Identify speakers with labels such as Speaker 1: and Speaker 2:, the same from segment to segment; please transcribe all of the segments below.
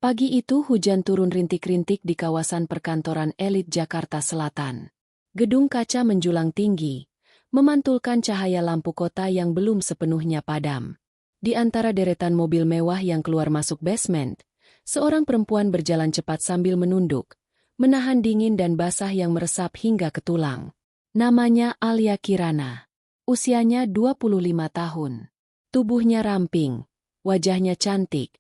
Speaker 1: Pagi itu hujan turun rintik-rintik di kawasan perkantoran elit Jakarta Selatan. Gedung kaca menjulang tinggi, memantulkan cahaya lampu kota yang belum sepenuhnya padam. Di antara deretan mobil mewah yang keluar masuk basement, seorang perempuan berjalan cepat sambil menunduk, menahan dingin dan basah yang meresap hingga ke tulang. Namanya Alia Kirana. Usianya 25 tahun. Tubuhnya ramping, wajahnya cantik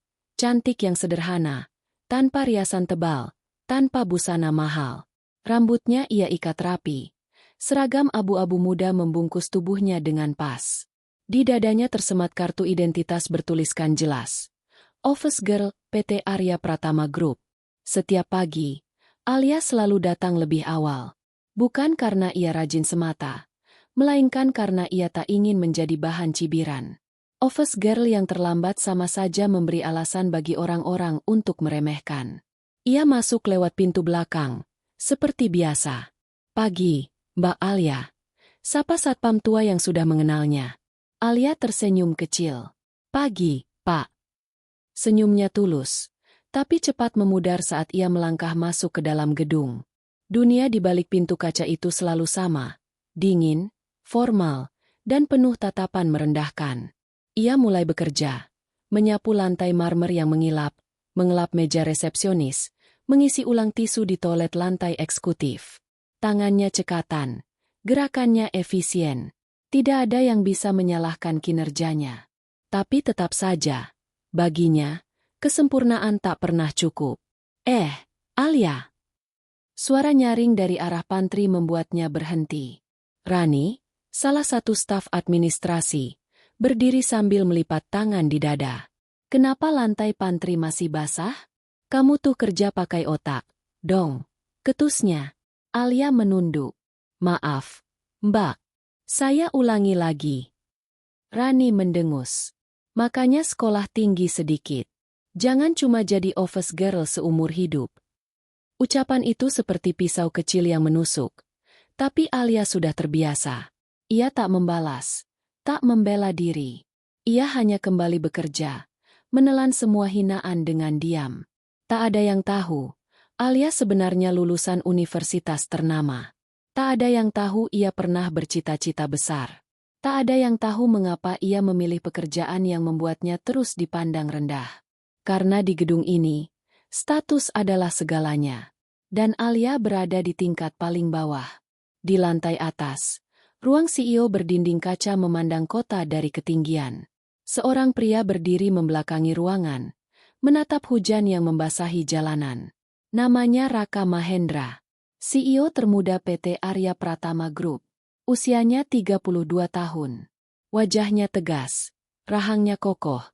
Speaker 1: yang sederhana, tanpa riasan tebal, tanpa busana mahal. Rambutnya ia ikat rapi. Seragam abu-abu muda membungkus tubuhnya dengan pas. Di dadanya tersemat kartu identitas bertuliskan jelas. Office Girl, PT Arya Pratama Group. Setiap pagi, Alia selalu datang lebih awal. Bukan karena ia rajin semata, melainkan karena ia tak ingin menjadi bahan cibiran. Office girl yang terlambat sama saja memberi alasan bagi orang-orang untuk meremehkan. Ia masuk lewat pintu belakang, seperti biasa. Pagi, Mbak Alia. Sapa satpam tua yang sudah mengenalnya. Alia tersenyum kecil. Pagi, Pak. Senyumnya tulus, tapi cepat memudar saat ia melangkah masuk ke dalam gedung. Dunia di balik pintu kaca itu selalu sama, dingin, formal, dan penuh tatapan merendahkan. Ia mulai bekerja, menyapu lantai marmer yang mengilap, mengelap meja resepsionis, mengisi ulang tisu di toilet lantai eksekutif. Tangannya cekatan, gerakannya efisien. Tidak ada yang bisa menyalahkan kinerjanya. Tapi tetap saja, baginya, kesempurnaan tak pernah cukup. Alia. Suara nyaring dari arah pantry membuatnya berhenti. Rani, salah satu staf administrasi, berdiri sambil melipat tangan di dada. Kenapa lantai pantry masih basah? Kamu tuh kerja pakai otak, dong. Ketusnya. Alia menunduk. Maaf, Mbak. Saya ulangi lagi. Rani mendengus. Makanya sekolah tinggi sedikit. Jangan cuma jadi office girl seumur hidup. Ucapan itu seperti pisau kecil yang menusuk. Tapi Alia sudah terbiasa. Ia tak membalas. Tak membela diri. Ia hanya kembali bekerja, menelan semua hinaan dengan diam. Tak ada yang tahu, Alia sebenarnya lulusan universitas ternama. Tak ada yang tahu ia pernah bercita-cita besar. Tak ada yang tahu mengapa ia memilih pekerjaan yang membuatnya terus dipandang rendah. Karena di gedung ini, status adalah segalanya. Dan Alia berada di tingkat paling bawah. Di lantai atas, ruang CEO berdinding kaca memandang kota dari ketinggian. Seorang pria berdiri membelakangi ruangan, menatap hujan yang membasahi jalanan. Namanya Raka Mahendra, CEO termuda PT Arya Pratama Group. Usianya 32 tahun. Wajahnya tegas, rahangnya kokoh,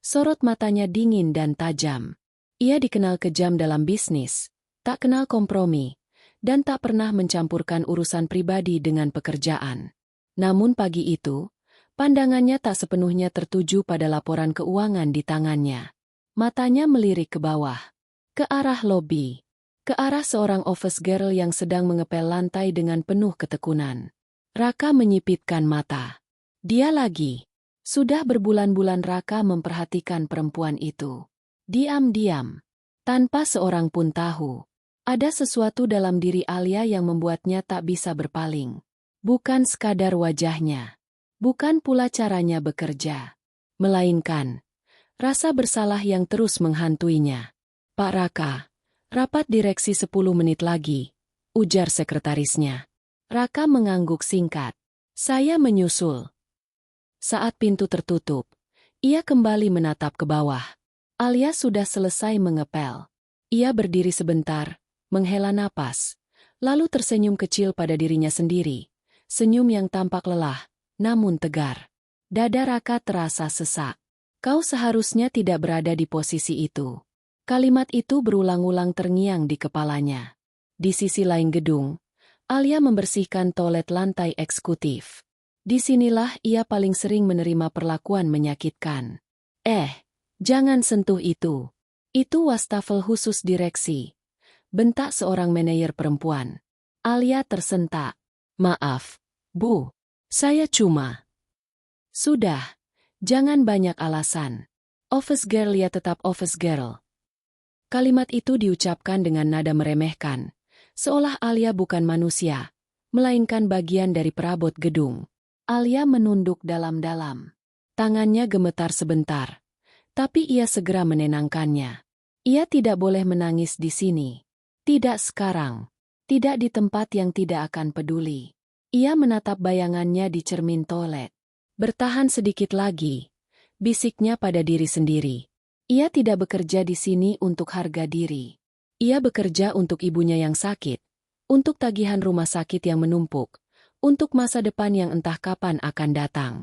Speaker 1: sorot matanya dingin dan tajam. Ia dikenal kejam dalam bisnis, tak kenal kompromi, dan tak pernah mencampurkan urusan pribadi dengan pekerjaan. Namun pagi itu, pandangannya tak sepenuhnya tertuju pada laporan keuangan di tangannya. Matanya melirik ke bawah, ke arah lobi, ke arah seorang office girl yang sedang mengepel lantai dengan penuh ketekunan. Raka menyipitkan mata. Dia lagi. Sudah berbulan-bulan Raka memperhatikan perempuan itu. Diam-diam, tanpa seorang pun tahu. Ada sesuatu dalam diri Alia yang membuatnya tak bisa berpaling. Bukan sekadar wajahnya. Bukan pula caranya bekerja. Melainkan, rasa bersalah yang terus menghantuinya. Pak Raka, rapat direksi 10 menit lagi, ujar sekretarisnya. Raka mengangguk singkat. Saya menyusul. Saat pintu tertutup, ia kembali menatap ke bawah. Alia sudah selesai mengepel. Ia berdiri sebentar, menghela napas, lalu tersenyum kecil pada dirinya sendiri. Senyum yang tampak lelah, namun tegar. Dada Raka terasa sesak. Kau seharusnya tidak berada di posisi itu. Kalimat itu berulang-ulang terngiang di kepalanya. Di sisi lain gedung, Alia membersihkan toilet lantai eksekutif. Disinilah ia paling sering menerima perlakuan menyakitkan. Jangan sentuh itu. Itu wastafel khusus direksi. Bentak seorang manajer perempuan. Alia tersentak. Maaf, Bu. Saya cuma. Sudah. Jangan banyak alasan. Office girl ya tetap office girl. Kalimat itu diucapkan dengan nada meremehkan, seolah Alia bukan manusia, melainkan bagian dari perabot gedung. Alia menunduk dalam-dalam. Tangannya gemetar sebentar, tapi ia segera menenangkannya. Ia tidak boleh menangis di sini. Tidak sekarang. Tidak di tempat yang tidak akan peduli. Ia menatap bayangannya di cermin toilet. Bertahan sedikit lagi, bisiknya pada diri sendiri. Ia tidak bekerja di sini untuk harga diri. Ia bekerja untuk ibunya yang sakit, untuk tagihan rumah sakit yang menumpuk, untuk masa depan yang entah kapan akan datang.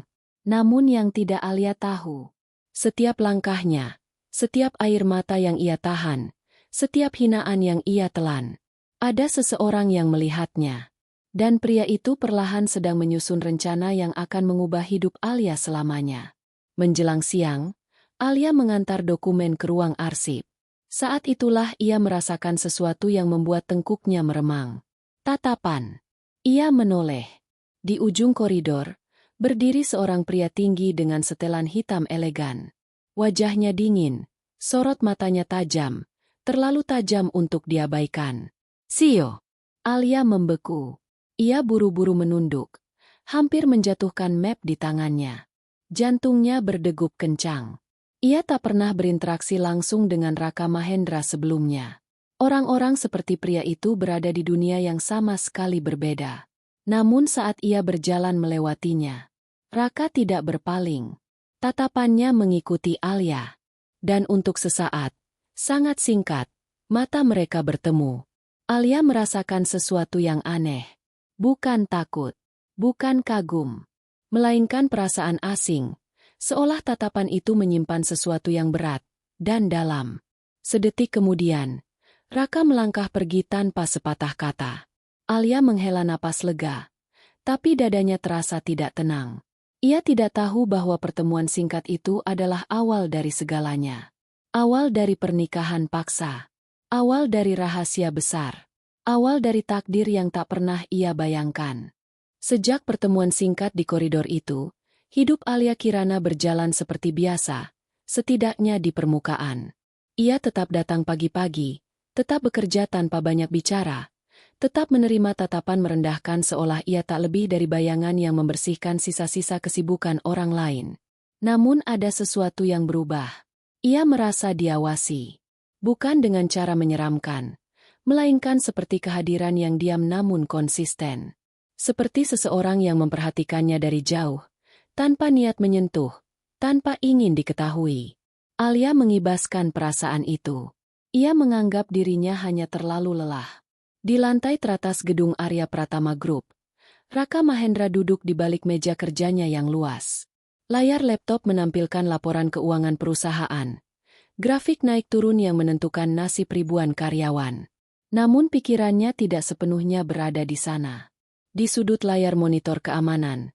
Speaker 1: Namun yang tidak Alia tahu, setiap langkahnya, setiap air mata yang ia tahan, setiap hinaan yang ia telan, ada seseorang yang melihatnya. Dan pria itu perlahan sedang menyusun rencana yang akan mengubah hidup Alia selamanya. Menjelang siang, Alia mengantar dokumen ke ruang arsip. Saat itulah ia merasakan sesuatu yang membuat tengkuknya meremang. Tatapan. Ia menoleh. Di ujung koridor, berdiri seorang pria tinggi dengan setelan hitam elegan. Wajahnya dingin, sorot matanya tajam, terlalu tajam untuk diabaikan. "Sio!" Alia membeku. Ia buru-buru menunduk, hampir menjatuhkan map di tangannya. Jantungnya berdegup kencang. Ia tak pernah berinteraksi langsung dengan Raka Mahendra sebelumnya. Orang-orang seperti pria itu berada di dunia yang sama sekali berbeda. Namun saat ia berjalan melewatinya, Raka tidak berpaling. Tatapannya mengikuti Alia. Dan untuk sesaat, sangat singkat, mata mereka bertemu. Alia merasakan sesuatu yang aneh. Bukan takut, bukan kagum, melainkan perasaan asing. Seolah tatapan itu menyimpan sesuatu yang berat dan dalam. Sedetik kemudian, Raka melangkah pergi tanpa sepatah kata. Alia menghela napas lega, tapi dadanya terasa tidak tenang. Ia tidak tahu bahwa pertemuan singkat itu adalah awal dari segalanya. Awal dari pernikahan paksa. Awal dari rahasia besar. Awal dari takdir yang tak pernah ia bayangkan. Sejak pertemuan singkat di koridor itu, hidup Alia Kirana berjalan seperti biasa, setidaknya di permukaan. Ia tetap datang pagi-pagi, tetap bekerja tanpa banyak bicara, tetap menerima tatapan merendahkan seolah ia tak lebih dari bayangan yang membersihkan sisa-sisa kesibukan orang lain. Namun ada sesuatu yang berubah. Ia merasa diawasi. Bukan dengan cara menyeramkan, melainkan seperti kehadiran yang diam namun konsisten. Seperti seseorang yang memperhatikannya dari jauh, tanpa niat menyentuh, tanpa ingin diketahui. Alia mengibaskan perasaan itu. Ia menganggap dirinya hanya terlalu lelah. Di lantai teratas gedung Arya Pratama Group, Raka Mahendra duduk di balik meja kerjanya yang luas. Layar laptop menampilkan laporan keuangan perusahaan. Grafik naik turun yang menentukan nasib ribuan karyawan. Namun pikirannya tidak sepenuhnya berada di sana. Di sudut layar monitor keamanan,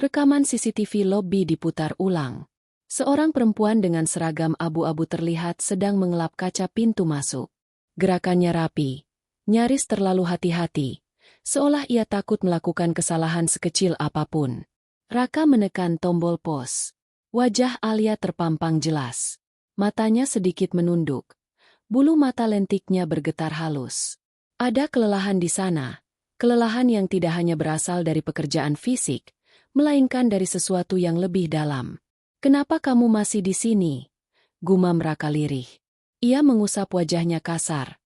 Speaker 1: rekaman CCTV lobi diputar ulang. Seorang perempuan dengan seragam abu-abu terlihat sedang mengelap kaca pintu masuk. Gerakannya rapi, nyaris terlalu hati-hati, seolah ia takut melakukan kesalahan sekecil apapun. Raka menekan tombol pos. Wajah Alia terpampang jelas. Matanya sedikit menunduk. Bulu mata lentiknya bergetar halus. Ada kelelahan di sana. Kelelahan yang tidak hanya berasal dari pekerjaan fisik, melainkan dari sesuatu yang lebih dalam. "Kenapa kamu masih di sini?" gumam Raka lirih. Ia mengusap wajahnya kasar,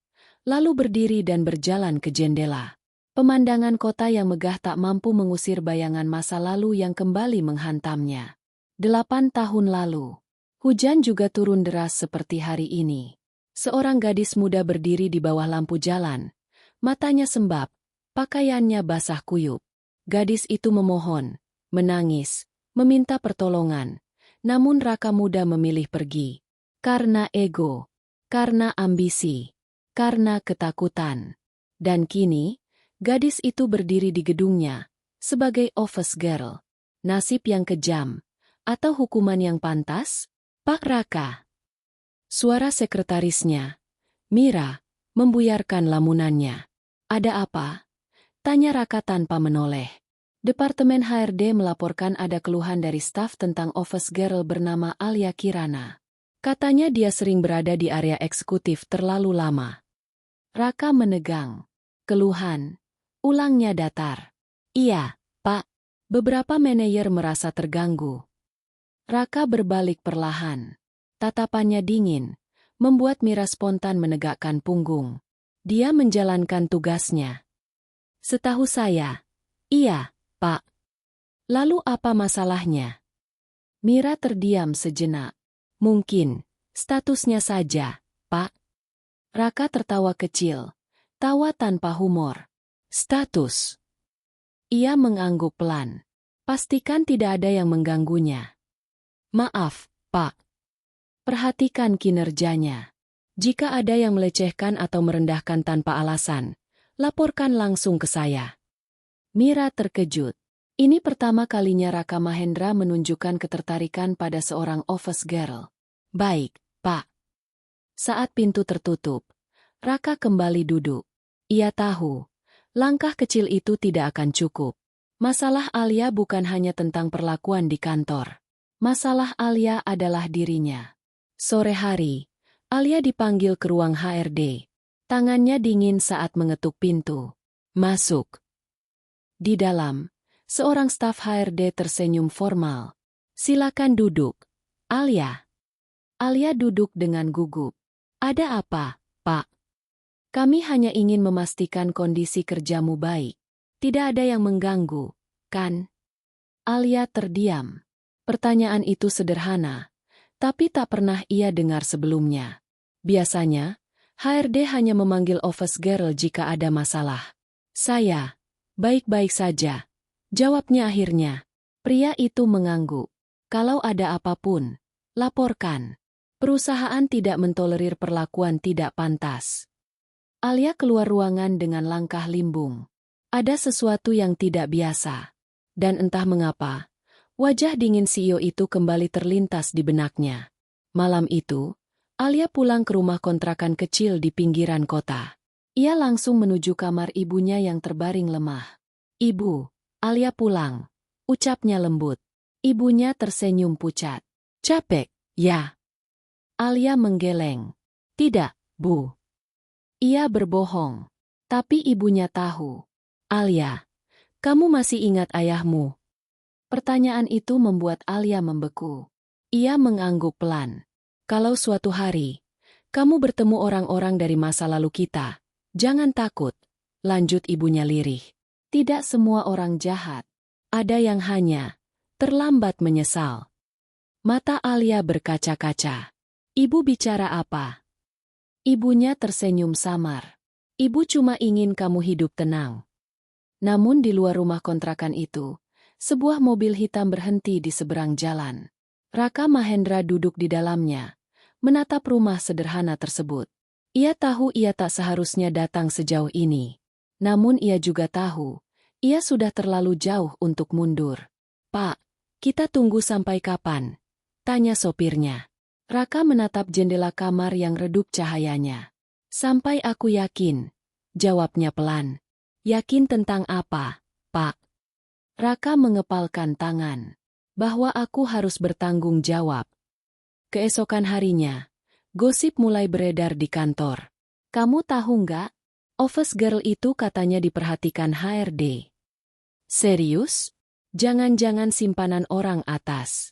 Speaker 1: lalu berdiri dan berjalan ke jendela. Pemandangan kota yang megah tak mampu mengusir bayangan masa lalu yang kembali menghantamnya. 8 tahun lalu. Hujan juga turun deras seperti hari ini. Seorang gadis muda berdiri di bawah lampu jalan. Matanya sembab, pakaiannya basah kuyup. Gadis itu memohon, menangis, meminta pertolongan. Namun Raka muda memilih pergi. Karena ego, karena ambisi, karena ketakutan. Dan kini, gadis itu berdiri di gedungnya, sebagai office girl. Nasib yang kejam, atau hukuman yang pantas? "Pak Raka." Suara sekretarisnya, Mira, membuyarkan lamunannya. "Ada apa?" tanya Raka tanpa menoleh. Departemen HRD melaporkan ada keluhan dari staf tentang office girl bernama Alia Kirana. Katanya dia sering berada di area eksekutif terlalu lama. Raka menegang. Keluhan. Ulangnya datar. Iya, Pak. Beberapa manajer merasa terganggu. Raka berbalik perlahan. Tatapannya dingin, membuat Mira spontan menegakkan punggung. Dia menjalankan tugasnya. Setahu saya. Iya, Pak. Lalu apa masalahnya? Mira terdiam sejenak. Mungkin, statusnya saja, Pak. Raka tertawa kecil, tawa tanpa humor. Status. Ia mengangguk pelan. Pastikan tidak ada yang mengganggunya. Maaf, Pak. Perhatikan kinerjanya. Jika ada yang melecehkan atau merendahkan tanpa alasan, laporkan langsung ke saya. Mira terkejut. Ini pertama kalinya Raka Mahendra menunjukkan ketertarikan pada seorang office girl. Baik, Pak. Saat pintu tertutup, Raka kembali duduk. Ia tahu, langkah kecil itu tidak akan cukup. Masalah Alia bukan hanya tentang perlakuan di kantor. Masalah Alia adalah dirinya. Sore hari, Alia dipanggil ke ruang HRD. Tangannya dingin saat mengetuk pintu. Masuk. Di dalam, seorang staf HRD tersenyum formal. Silakan duduk, Alia. Alia duduk dengan gugup. Ada apa, Pak? Kami hanya ingin memastikan kondisi kerjamu baik. Tidak ada yang mengganggu, kan? Alia terdiam. Pertanyaan itu sederhana, tapi tak pernah ia dengar sebelumnya. Biasanya, HRD hanya memanggil office girl jika ada masalah. Saya, baik-baik saja. Jawabnya akhirnya. Pria itu mengangguk. Kalau ada apapun, laporkan. Perusahaan tidak mentolerir perlakuan tidak pantas. Alia keluar ruangan dengan langkah limbung. Ada sesuatu yang tidak biasa. Dan entah mengapa, wajah dingin CEO itu kembali terlintas di benaknya. Malam itu, Alia pulang ke rumah kontrakan kecil di pinggiran kota. Ia langsung menuju kamar ibunya yang terbaring lemah. Ibu, Alia pulang. Ucapnya lembut. Ibunya tersenyum pucat. Capek, ya? Alia menggeleng. Tidak, Bu. Ia berbohong. Tapi ibunya tahu. Alia, kamu masih ingat ayahmu? Pertanyaan itu membuat Alia membeku. Ia mengangguk pelan. Kalau suatu hari, kamu bertemu orang-orang dari masa lalu kita, jangan takut. Lanjut ibunya lirih. Tidak semua orang jahat. Ada yang hanya terlambat menyesal. Mata Alia berkaca-kaca. Ibu bicara apa? Ibunya tersenyum samar. Ibu cuma ingin kamu hidup tenang. Namun di luar rumah kontrakan itu, sebuah mobil hitam berhenti di seberang jalan. Raka Mahendra duduk di dalamnya, menatap rumah sederhana tersebut. Ia tahu ia tak seharusnya datang sejauh ini. Namun ia juga tahu, ia sudah terlalu jauh untuk mundur. Pak, kita tunggu sampai kapan? Tanya sopirnya. Raka menatap jendela kamar yang redup cahayanya. Sampai aku yakin, jawabnya pelan. Yakin tentang apa, Pak? Raka mengepalkan tangan. Bahwa aku harus bertanggung jawab. Keesokan harinya, gosip mulai beredar di kantor. Kamu tahu nggak? Office girl itu katanya diperhatikan HRD. Serius? Jangan-jangan simpanan orang atas.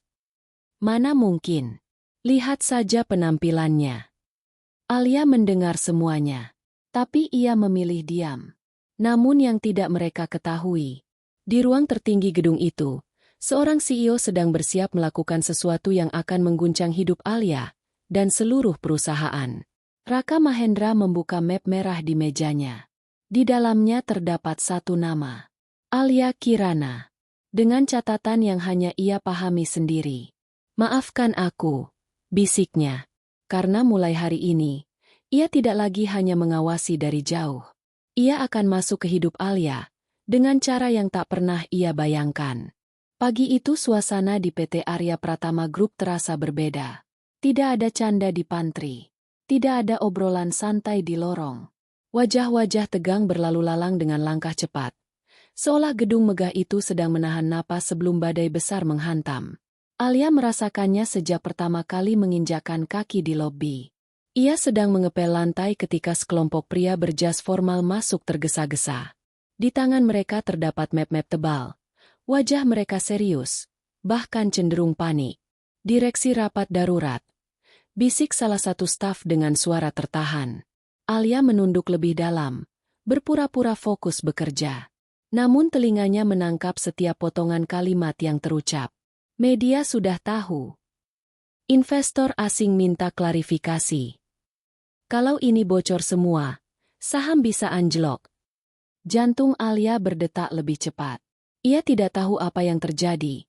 Speaker 1: Mana mungkin? Lihat saja penampilannya. Alia mendengar semuanya. Tapi ia memilih diam. Namun yang tidak mereka ketahui, di ruang tertinggi gedung itu, seorang CEO sedang bersiap melakukan sesuatu yang akan mengguncang hidup Alia dan seluruh perusahaan. Raka Mahendra membuka map merah di mejanya. Di dalamnya terdapat satu nama. Alia Kirana. Dengan catatan yang hanya ia pahami sendiri. Maafkan aku, bisiknya. Karena mulai hari ini, ia tidak lagi hanya mengawasi dari jauh. Ia akan masuk ke hidup Alia dengan cara yang tak pernah ia bayangkan. Pagi itu suasana di PT Arya Pratama Group terasa berbeda. Tidak ada canda di pantry. Tidak ada obrolan santai di lorong. Wajah-wajah tegang berlalu lalang dengan langkah cepat. Seolah gedung megah itu sedang menahan napas sebelum badai besar menghantam. Alia merasakannya sejak pertama kali menginjakkan kaki di lobi. Ia sedang mengepel lantai ketika sekelompok pria berjas formal masuk tergesa-gesa. Di tangan mereka terdapat map-map tebal. Wajah mereka serius, bahkan cenderung panik. Direksi rapat darurat. Bisik salah satu staf dengan suara tertahan. Alia menunduk lebih dalam, berpura-pura fokus bekerja. Namun telinganya menangkap setiap potongan kalimat yang terucap. Media sudah tahu. Investor asing minta klarifikasi. Kalau ini bocor semua, saham bisa anjlok. Jantung Alia berdetak lebih cepat. Ia tidak tahu apa yang terjadi,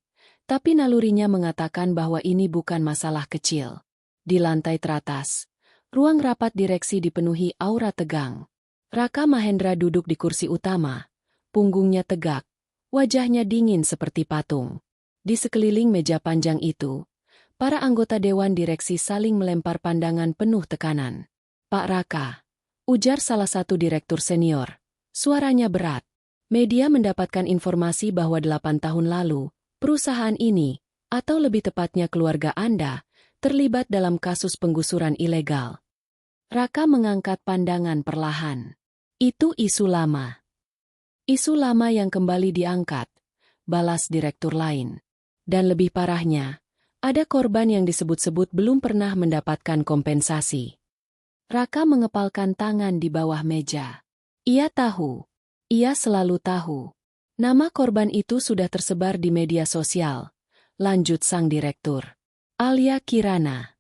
Speaker 1: tapi nalurinya mengatakan bahwa ini bukan masalah kecil. Di lantai teratas, ruang rapat direksi dipenuhi aura tegang. Raka Mahendra duduk di kursi utama, punggungnya tegak, wajahnya dingin seperti patung. Di sekeliling meja panjang itu, para anggota dewan direksi saling melempar pandangan penuh tekanan. Pak Raka, ujar salah satu direktur senior. Suaranya berat. Media mendapatkan informasi bahwa 8 tahun lalu, perusahaan ini, atau lebih tepatnya keluarga Anda, terlibat dalam kasus penggusuran ilegal. Raka mengangkat pandangan perlahan. Itu isu lama. Isu lama yang kembali diangkat, balas direktur lain. Dan lebih parahnya, ada korban yang disebut-sebut belum pernah mendapatkan kompensasi. Raka mengepalkan tangan di bawah meja. Ia tahu. Ia selalu tahu. Nama korban itu sudah tersebar di media sosial. Lanjut sang direktur. Alia Kirana.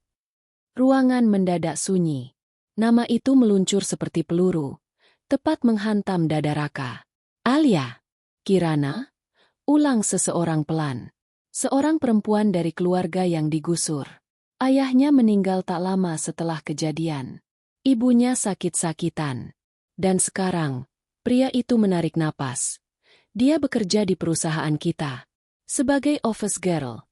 Speaker 1: Ruangan mendadak sunyi. Nama itu meluncur seperti peluru, tepat menghantam dada Raka. Alia Kirana? Ulang seseorang pelan. Seorang perempuan dari keluarga yang digusur. Ayahnya meninggal tak lama setelah kejadian. Ibunya sakit-sakitan. Dan sekarang, pria itu menarik napas. Dia bekerja di perusahaan kita. Sebagai office girl.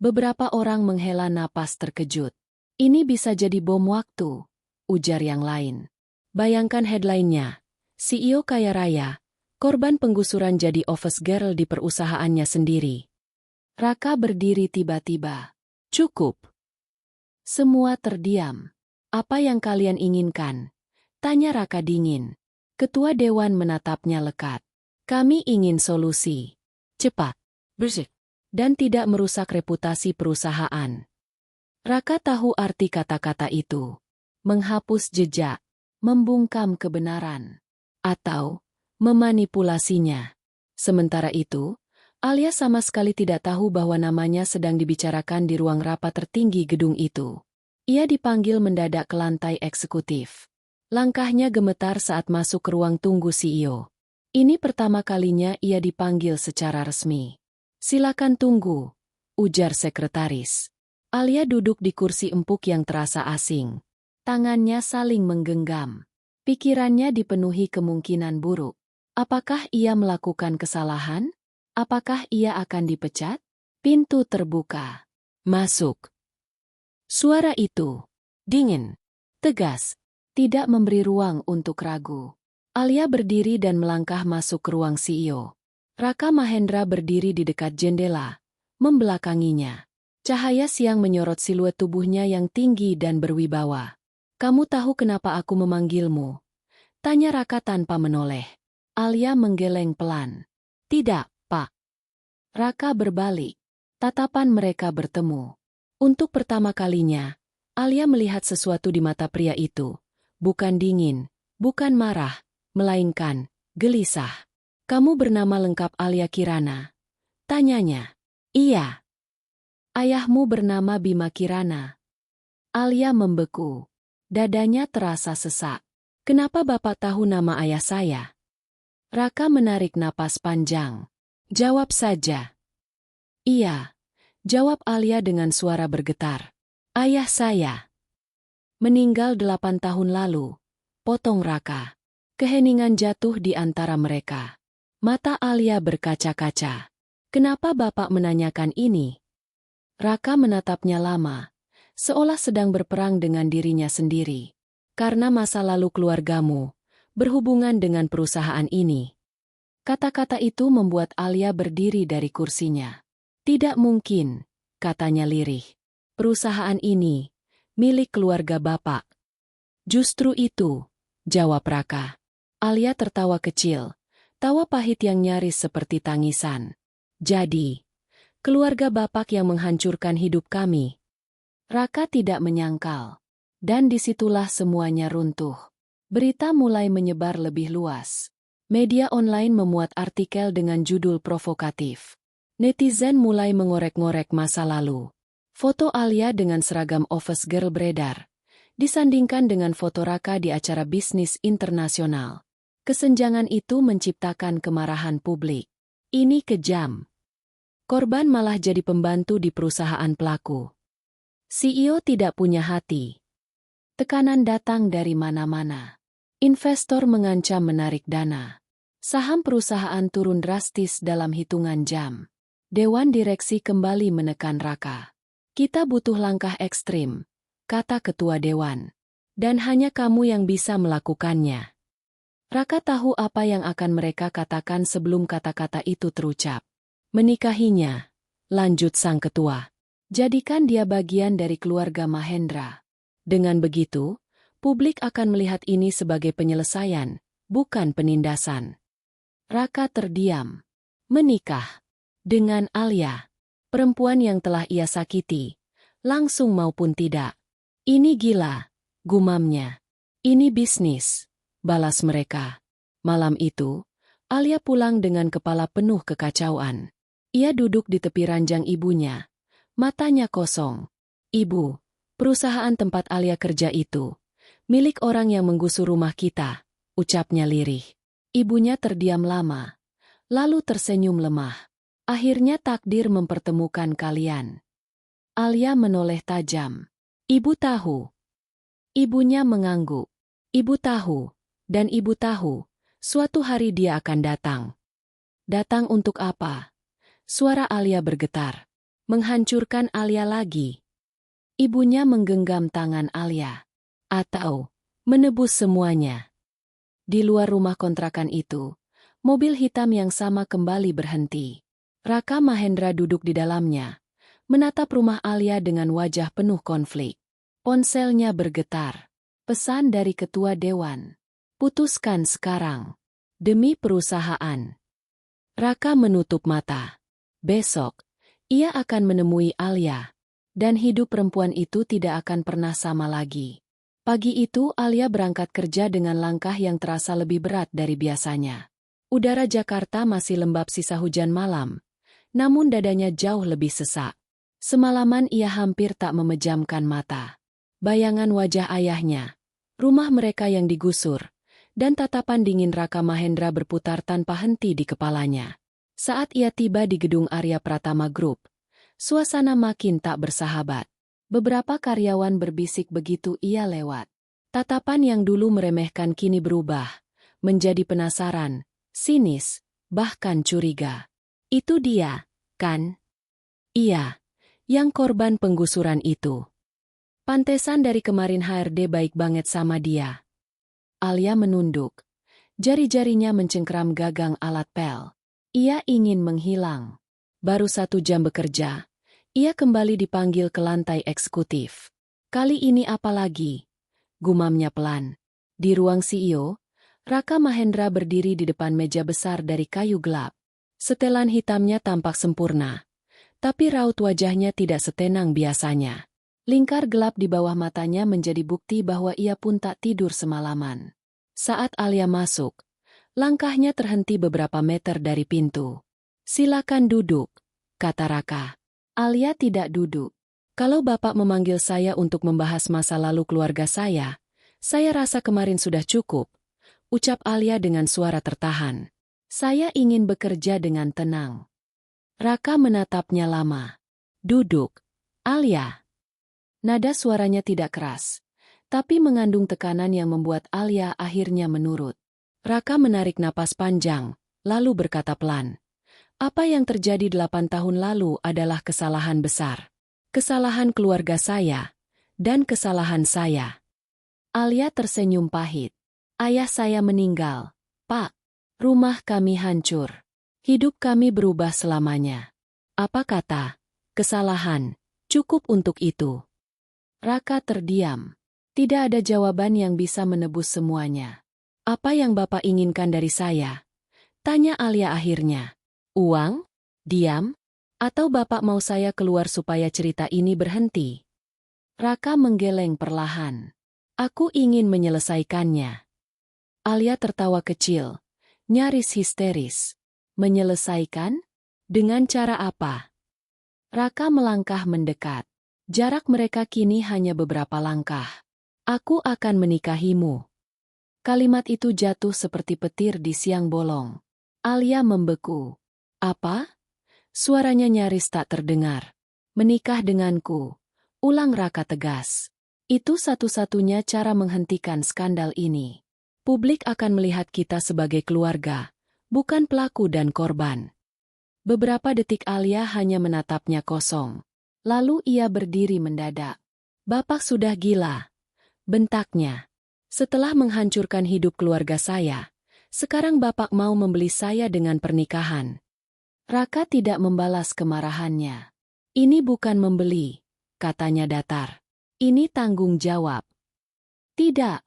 Speaker 1: Beberapa orang menghela napas terkejut. Ini bisa jadi bom waktu, ujar yang lain. Bayangkan headline-nya. CEO kaya raya, korban penggusuran jadi office girl di perusahaannya sendiri. Raka berdiri tiba-tiba. Cukup. Semua terdiam. Apa yang kalian inginkan? Tanya Raka dingin. Ketua Dewan menatapnya lekat. Kami ingin solusi. Cepat. Bersih. Dan tidak merusak reputasi perusahaan. Raka tahu arti kata-kata itu. Menghapus jejak. Membungkam kebenaran. Atau memanipulasinya. Sementara itu, Alia sama sekali tidak tahu bahwa namanya sedang dibicarakan di ruang rapat tertinggi gedung itu. Ia dipanggil mendadak ke lantai eksekutif. Langkahnya gemetar saat masuk ke ruang tunggu CEO. Ini pertama kalinya ia dipanggil secara resmi. Silakan tunggu, ujar sekretaris. Alia duduk di kursi empuk yang terasa asing. Tangannya saling menggenggam. Pikirannya dipenuhi kemungkinan buruk. Apakah ia melakukan kesalahan? Apakah ia akan dipecat? Pintu terbuka. Masuk. Suara itu, dingin, tegas, tidak memberi ruang untuk ragu. Alia berdiri dan melangkah masuk ke ruang CEO. Raka Mahendra berdiri di dekat jendela, membelakanginya. Cahaya siang menyorot siluet tubuhnya yang tinggi dan berwibawa. Kamu tahu kenapa aku memanggilmu? Tanya Raka tanpa menoleh. Alia menggeleng pelan. Tidak, Pak. Raka berbalik. Tatapan mereka bertemu. Untuk pertama kalinya, Alia melihat sesuatu di mata pria itu. Bukan dingin, bukan marah, melainkan gelisah. Kamu bernama lengkap Alia Kirana? Tanyanya. Iya. Ayahmu bernama Bima Kirana. Alia membeku. Dadanya terasa sesak. Kenapa Bapak tahu nama ayah saya? Raka menarik napas panjang. Jawab saja. Iya. Jawab Alia dengan suara bergetar. Ayah saya meninggal 8 tahun lalu. Potong Raka. Keheningan jatuh di antara mereka. Mata Alia berkaca-kaca. Kenapa Bapak menanyakan ini? Raka menatapnya lama, seolah sedang berperang dengan dirinya sendiri. Karena masa lalu keluargamu berhubungan dengan perusahaan ini. Kata-kata itu membuat Alia berdiri dari kursinya. Tidak mungkin, katanya lirih. Perusahaan ini milik keluarga Bapak. Justru itu, jawab Raka. Alia tertawa kecil, tawa pahit yang nyaris seperti tangisan. Jadi, keluarga Bapak yang menghancurkan hidup kami. Raka tidak menyangkal. Dan disitulah semuanya runtuh. Berita mulai menyebar lebih luas. Media online memuat artikel dengan judul provokatif. Netizen mulai mengorek-ngorek masa lalu. Foto Alia dengan seragam office girl beredar, disandingkan dengan foto Raka di acara bisnis internasional. Kesenjangan itu menciptakan kemarahan publik. Ini kejam. Korban malah jadi pembantu di perusahaan pelaku. CEO tidak punya hati. Tekanan datang dari mana-mana. Investor mengancam menarik dana. Saham perusahaan turun drastis dalam hitungan jam. Dewan direksi kembali menekan Raka. Kita butuh langkah ekstrim, kata ketua dewan. Dan hanya kamu yang bisa melakukannya. Raka tahu apa yang akan mereka katakan sebelum kata-kata itu terucap. Menikahinya, lanjut sang ketua. Jadikan dia bagian dari keluarga Mahendra. Dengan begitu, publik akan melihat ini sebagai penyelesaian, bukan penindasan. Raka terdiam. Menikah dengan Alia, perempuan yang telah ia sakiti, langsung maupun tidak. Ini gila, gumamnya. Ini bisnis, balas mereka. Malam itu, Alia pulang dengan kepala penuh kekacauan. Ia duduk di tepi ranjang ibunya. Matanya kosong. Ibu, perusahaan tempat Alia kerja itu milik orang yang menggusur rumah kita, ucapnya lirih. Ibunya terdiam lama, lalu tersenyum lemah. Akhirnya takdir mempertemukan kalian. Alia menoleh tajam. Ibu tahu. Ibunya mengangguk. Ibu tahu, dan ibu tahu, suatu hari dia akan datang. Datang untuk apa? Suara Alia bergetar. Menghancurkan Alia lagi. Ibunya menggenggam tangan Alia. Atau menebus semuanya. Di luar rumah kontrakan itu, mobil hitam yang sama kembali berhenti. Raka Mahendra duduk di dalamnya, menatap rumah Alia dengan wajah penuh konflik. Ponselnya bergetar. Pesan dari ketua dewan. Putuskan sekarang. Demi perusahaan. Raka menutup mata. Besok, ia akan menemui Alia. Dan hidup perempuan itu tidak akan pernah sama lagi. Pagi itu Alia berangkat kerja dengan langkah yang terasa lebih berat dari biasanya. Udara Jakarta masih lembab sisa hujan malam. Namun dadanya jauh lebih sesak. Semalaman ia hampir tak memejamkan mata. Bayangan wajah ayahnya, rumah mereka yang digusur, dan tatapan dingin Raka Mahendra berputar tanpa henti di kepalanya. Saat ia tiba di gedung Arya Pratama Group, suasana makin tak bersahabat. Beberapa karyawan berbisik begitu ia lewat. Tatapan yang dulu meremehkan kini berubah, menjadi penasaran, sinis, bahkan curiga. Itu dia, kan? Iya, yang korban penggusuran itu. Pantesan dari kemarin HRD baik banget sama dia. Alia menunduk. Jari-jarinya mencengkeram gagang alat pel. Ia ingin menghilang. Baru 1 jam bekerja, ia kembali dipanggil ke lantai eksekutif. Kali ini apa lagi? Gumamnya pelan. Di ruang CEO, Raka Mahendra berdiri di depan meja besar dari kayu gelap. Setelan hitamnya tampak sempurna, tapi raut wajahnya tidak setenang biasanya. Lingkar gelap di bawah matanya menjadi bukti bahwa ia pun tak tidur semalaman. Saat Alia masuk, langkahnya terhenti beberapa meter dari pintu. Silakan duduk, kata Raka. Alia tidak duduk. Kalau Bapak memanggil saya untuk membahas masa lalu keluarga saya rasa kemarin sudah cukup, ucap Alia dengan suara tertahan. Saya ingin bekerja dengan tenang. Raka menatapnya lama. Duduk, Alia. Nada suaranya tidak keras, tapi mengandung tekanan yang membuat Alia akhirnya menurut. Raka menarik napas panjang, lalu berkata pelan. Apa yang terjadi 8 tahun lalu adalah kesalahan besar. Kesalahan keluarga saya, dan kesalahan saya. Alia tersenyum pahit. Ayah saya meninggal, Pak. Rumah kami hancur. Hidup kami berubah selamanya. Apa kata? Kesalahan, cukup untuk itu. Raka terdiam. Tidak ada jawaban yang bisa menebus semuanya. Apa yang Bapak inginkan dari saya? Tanya Alia akhirnya. Uang? Diam? Atau Bapak mau saya keluar supaya cerita ini berhenti? Raka menggeleng perlahan. Aku ingin menyelesaikannya. Alia tertawa kecil, nyaris histeris. Menyelesaikan? Dengan cara apa? Raka melangkah mendekat. Jarak mereka kini hanya beberapa langkah. Aku akan menikahimu. Kalimat itu jatuh seperti petir di siang bolong. Alia membeku. Apa? Suaranya nyaris tak terdengar. Menikah denganku. Ulang Raka tegas. Itu satu-satunya cara menghentikan skandal ini. Publik akan melihat kita sebagai keluarga, bukan pelaku dan korban. Beberapa detik Alia hanya menatapnya kosong. Lalu ia berdiri mendadak. Bapak sudah gila. Bentaknya. Setelah menghancurkan hidup keluarga saya, sekarang Bapak mau membeli saya dengan pernikahan. Raka tidak membalas kemarahannya. Ini bukan membeli, katanya datar. Ini tanggung jawab. Tidak.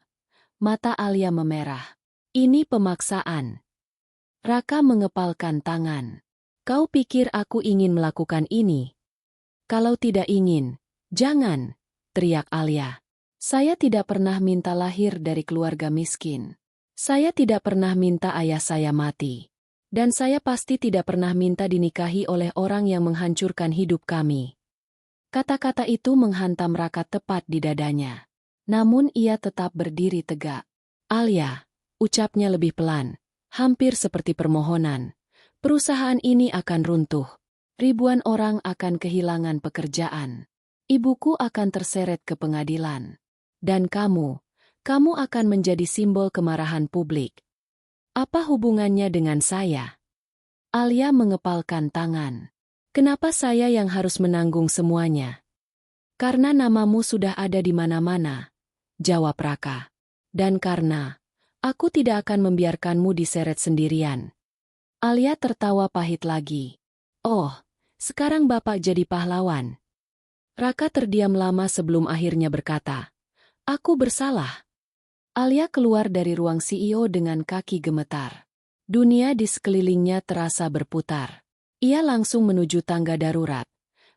Speaker 1: Mata Alia memerah. Ini pemaksaan. Raka mengepalkan tangan. Kau pikir aku ingin melakukan ini? Kalau tidak ingin, jangan, teriak Alia. Saya tidak pernah minta lahir dari keluarga miskin. Saya tidak pernah minta ayah saya mati. Dan saya pasti tidak pernah minta dinikahi oleh orang yang menghancurkan hidup kami. Kata-kata itu menghantam Raka tepat di dadanya. Namun ia tetap berdiri tegak. Alia, ucapnya lebih pelan, hampir seperti permohonan. Perusahaan ini akan runtuh. Ribuan orang akan kehilangan pekerjaan. Ibuku akan terseret ke pengadilan. Dan kamu akan menjadi simbol kemarahan publik. Apa hubungannya dengan saya? Alia mengepalkan tangan. Kenapa saya yang harus menanggung semuanya? Karena namamu sudah ada di mana-mana, jawab Raka. Dan karena aku tidak akan membiarkanmu diseret sendirian. Alia tertawa pahit lagi. Oh, sekarang Bapak jadi pahlawan. Raka terdiam lama sebelum akhirnya berkata, aku bersalah. Alia keluar dari ruang CEO dengan kaki gemetar. Dunia di sekelilingnya terasa berputar. Ia langsung menuju tangga darurat,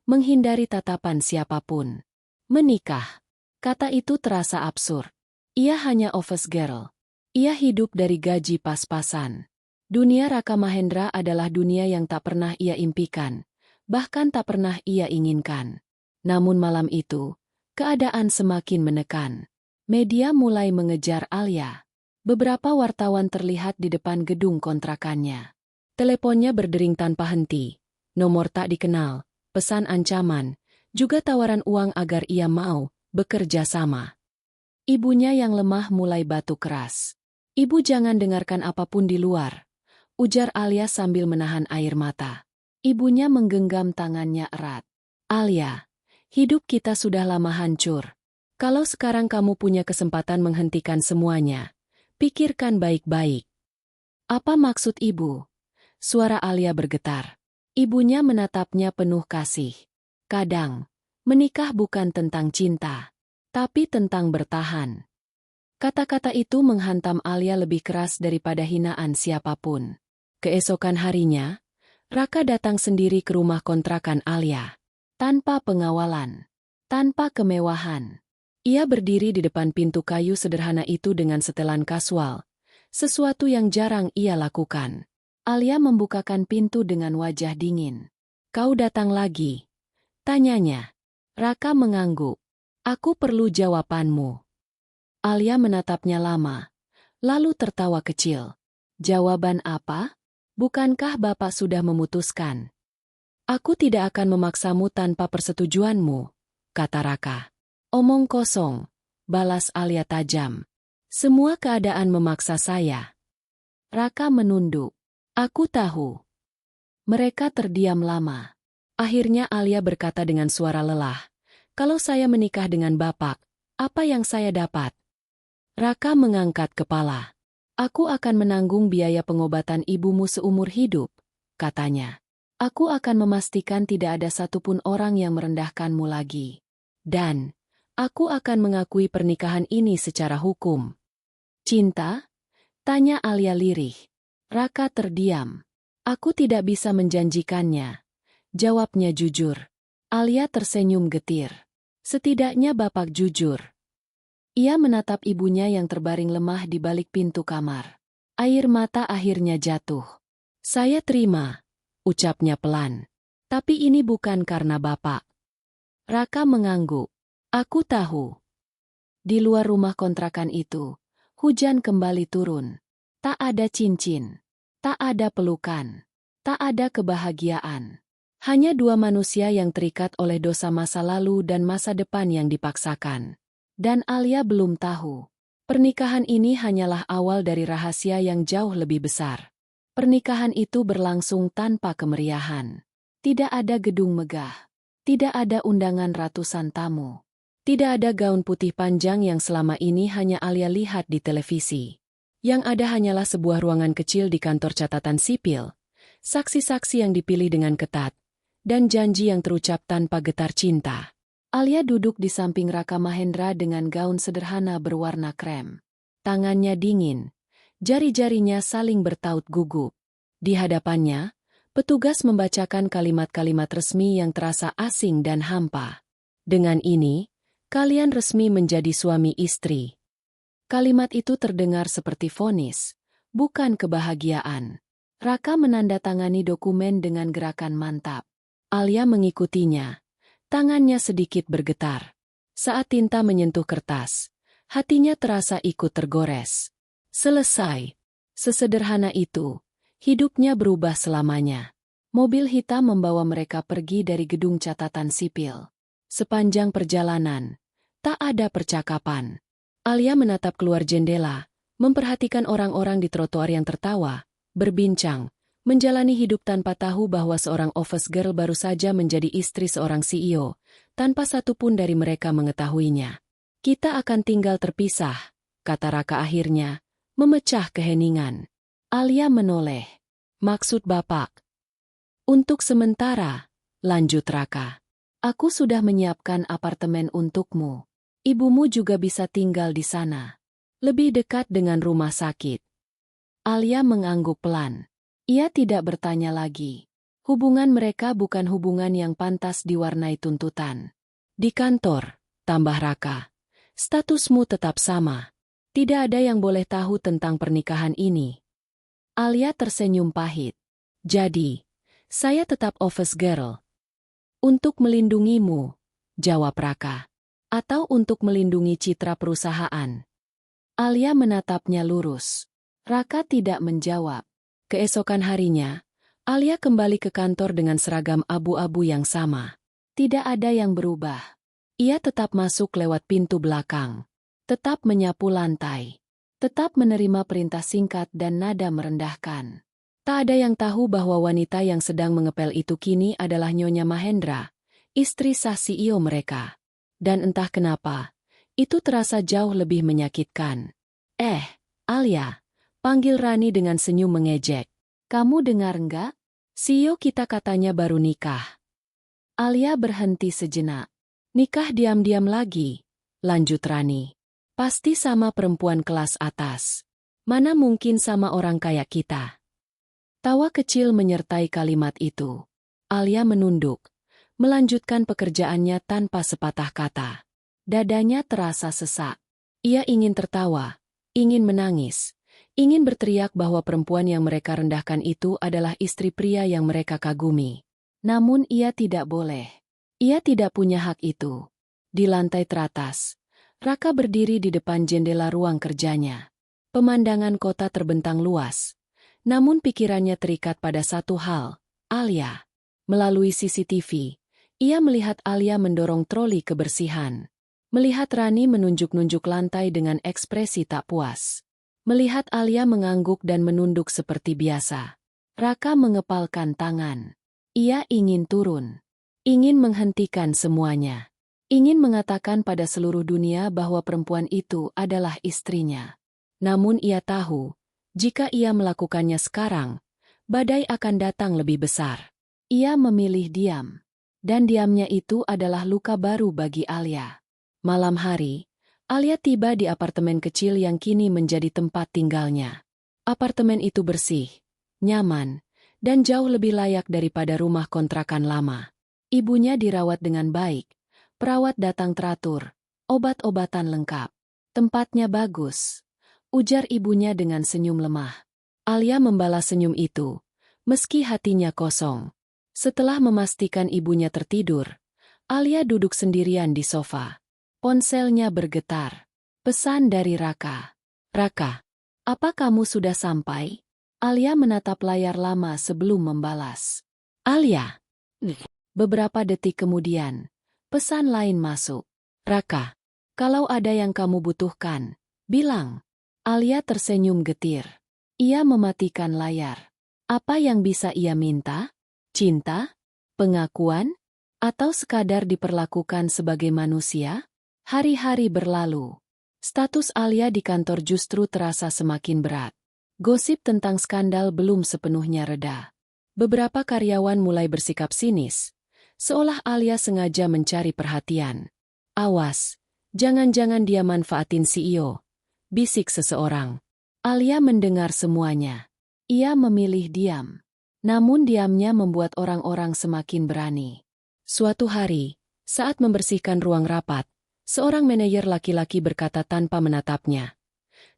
Speaker 1: menghindari tatapan siapapun. Menikah. Kata itu terasa absurd. Ia hanya office girl. Ia hidup dari gaji pas-pasan. Dunia Raka Mahendra adalah dunia yang tak pernah ia impikan, bahkan tak pernah ia inginkan. Namun malam itu, keadaan semakin menekan. Media mulai mengejar Alia. Beberapa wartawan terlihat di depan gedung kontrakannya. Teleponnya berdering tanpa henti. Nomor tak dikenal, pesan ancaman, juga tawaran uang agar ia mau bekerja sama. Ibunya yang lemah mulai batuk keras. Ibu jangan dengarkan apapun di luar, ujar Alia sambil menahan air mata. Ibunya menggenggam tangannya erat. Alia, hidup kita sudah lama hancur. Kalau sekarang kamu punya kesempatan menghentikan semuanya, pikirkan baik-baik. Apa maksud ibu? Suara Alia bergetar. Ibunya menatapnya penuh kasih. Kadang, menikah bukan tentang cinta, tapi tentang bertahan. Kata-kata itu menghantam Alia lebih keras daripada hinaan siapapun. Keesokan harinya, Raka datang sendiri ke rumah kontrakan Alia. Tanpa pengawalan, tanpa kemewahan. Ia berdiri di depan pintu kayu sederhana itu dengan setelan kasual, sesuatu yang jarang ia lakukan. Alia membukakan pintu dengan wajah dingin. Kau datang lagi? Tanyanya. Raka mengangguk. Aku perlu jawabanmu. Alia menatapnya lama, lalu tertawa kecil. Jawaban apa? Bukankah Bapak sudah memutuskan? Aku tidak akan memaksamu tanpa persetujuanmu, kata Raka. Omong kosong, balas Alia tajam. Semua keadaan memaksa saya. Raka menunduk. Aku tahu. Mereka terdiam lama. Akhirnya Alia berkata dengan suara lelah. Kalau saya menikah dengan Bapak, apa yang saya dapat? Raka mengangkat kepala. Aku akan menanggung biaya pengobatan ibumu seumur hidup, katanya. Aku akan memastikan tidak ada satupun orang yang merendahkanmu lagi. Dan, aku akan mengakui pernikahan ini secara hukum. Cinta? Tanya Alia lirih. Raka terdiam. Aku tidak bisa menjanjikannya. Jawabnya jujur. Alia tersenyum getir. Setidaknya Bapak jujur. Ia menatap ibunya yang terbaring lemah di balik pintu kamar. Air mata akhirnya jatuh. Saya terima, ucapnya pelan. Tapi ini bukan karena Bapak. Raka mengangguk. Aku tahu. Di luar rumah kontrakan itu, hujan kembali turun. Tak ada cincin. Tak ada pelukan. Tak ada kebahagiaan. Hanya dua manusia yang terikat oleh dosa masa lalu dan masa depan yang dipaksakan. Dan Alia belum tahu. Pernikahan ini hanyalah awal dari rahasia yang jauh lebih besar. Pernikahan itu berlangsung tanpa kemeriahan. Tidak ada gedung megah. Tidak ada undangan ratusan tamu. Tidak ada gaun putih panjang yang selama ini hanya Alia lihat di televisi. Yang ada hanyalah sebuah ruangan kecil di kantor catatan sipil, saksi-saksi yang dipilih dengan ketat, dan janji yang terucap tanpa getar cinta. Alia duduk di samping Raka Mahendra dengan gaun sederhana berwarna krem. Tangannya dingin, jari-jarinya saling bertaut gugup. Di hadapannya, petugas membacakan kalimat-kalimat resmi yang terasa asing dan hampa. Dengan ini, kalian resmi menjadi suami istri. Kalimat itu terdengar seperti vonis, bukan kebahagiaan. Raka menandatangani dokumen dengan gerakan mantap. Alia mengikutinya. Tangannya sedikit bergetar. Saat tinta menyentuh kertas, hatinya terasa ikut tergores. Selesai. Sesederhana itu, hidupnya berubah selamanya. Mobil hitam membawa mereka pergi dari gedung catatan sipil. Sepanjang perjalanan, tak ada percakapan. Alia menatap keluar jendela, memperhatikan orang-orang di trotoar yang tertawa, berbincang, menjalani hidup tanpa tahu bahwa seorang office girl baru saja menjadi istri seorang CEO, tanpa satupun dari mereka mengetahuinya. Kita akan tinggal terpisah, kata Raka akhirnya, memecah keheningan. Alia menoleh. Maksud Bapak? Untuk sementara, lanjut Raka. Aku sudah menyiapkan apartemen untukmu. Ibumu juga bisa tinggal di sana. Lebih dekat dengan rumah sakit. Alia mengangguk pelan. Ia tidak bertanya lagi. Hubungan mereka bukan hubungan yang pantas diwarnai tuntutan. Di kantor, tambah Raka, statusmu tetap sama. Tidak ada yang boleh tahu tentang pernikahan ini. Alia tersenyum pahit. Jadi, saya tetap office girl. Untuk melindungimu, jawab Raka. Atau untuk melindungi citra perusahaan. Alia menatapnya lurus. Raka tidak menjawab. Keesokan harinya, Alia kembali ke kantor dengan seragam abu-abu yang sama. Tidak ada yang berubah. Ia tetap masuk lewat pintu belakang. Tetap menyapu lantai. Tetap menerima perintah singkat dan nada merendahkan. Tak ada yang tahu bahwa wanita yang sedang mengepel itu kini adalah Nyonya Mahendra, istri sah CEO mereka. Dan entah kenapa, itu terasa jauh lebih menyakitkan. Alia, panggil Rani dengan senyum mengejek. Kamu dengar enggak? CEO kita katanya baru nikah. Alia berhenti sejenak. Nikah diam-diam lagi, lanjut Rani. Pasti sama perempuan kelas atas. Mana mungkin sama orang kaya kita? Tawa kecil menyertai kalimat itu. Alia menunduk, melanjutkan pekerjaannya tanpa sepatah kata. Dadanya terasa sesak. Ia ingin tertawa, ingin menangis. Ingin berteriak bahwa perempuan yang mereka rendahkan itu adalah istri pria yang mereka kagumi. Namun ia tidak boleh. Ia tidak punya hak itu. Di lantai teratas, Raka berdiri di depan jendela ruang kerjanya. Pemandangan kota terbentang luas. Namun pikirannya terikat pada satu hal, Alia. Melalui CCTV, ia melihat Alia mendorong troli kebersihan. Melihat Rani menunjuk-nunjuk lantai dengan ekspresi tak puas. Melihat Alia mengangguk dan menunduk seperti biasa. Raka mengepalkan tangan. Ia ingin turun. Ingin menghentikan semuanya. Ingin mengatakan pada seluruh dunia bahwa perempuan itu adalah istrinya. Namun ia tahu, jika ia melakukannya sekarang, badai akan datang lebih besar. Ia memilih diam. Dan diamnya itu adalah luka baru bagi Alia. Malam hari, Alia tiba di apartemen kecil yang kini menjadi tempat tinggalnya. Apartemen itu bersih, nyaman, dan jauh lebih layak daripada rumah kontrakan lama. Ibunya dirawat dengan baik, perawat datang teratur, obat-obatan lengkap. Tempatnya bagus, ujar ibunya dengan senyum lemah. Alia membalas senyum itu, meski hatinya kosong. Setelah memastikan ibunya tertidur, Alia duduk sendirian di sofa. Ponselnya bergetar. Pesan dari Raka. Raka, apa kamu sudah sampai? Alia menatap layar lama sebelum membalas. Alia. Beberapa detik kemudian, pesan lain masuk. Raka, kalau ada yang kamu butuhkan, bilang. Alia tersenyum getir. Ia mematikan layar. Apa yang bisa ia minta? Cinta? Pengakuan? Atau sekadar diperlakukan sebagai manusia? Hari-hari berlalu. Status Alia di kantor justru terasa semakin berat. Gosip tentang skandal belum sepenuhnya reda. Beberapa karyawan mulai bersikap sinis, seolah Alia sengaja mencari perhatian. Awas, jangan-jangan dia manfaatin CEO, bisik seseorang. Alia mendengar semuanya. Ia memilih diam. Namun diamnya membuat orang-orang semakin berani. Suatu hari, saat membersihkan ruang rapat, seorang manajer laki-laki berkata tanpa menatapnya.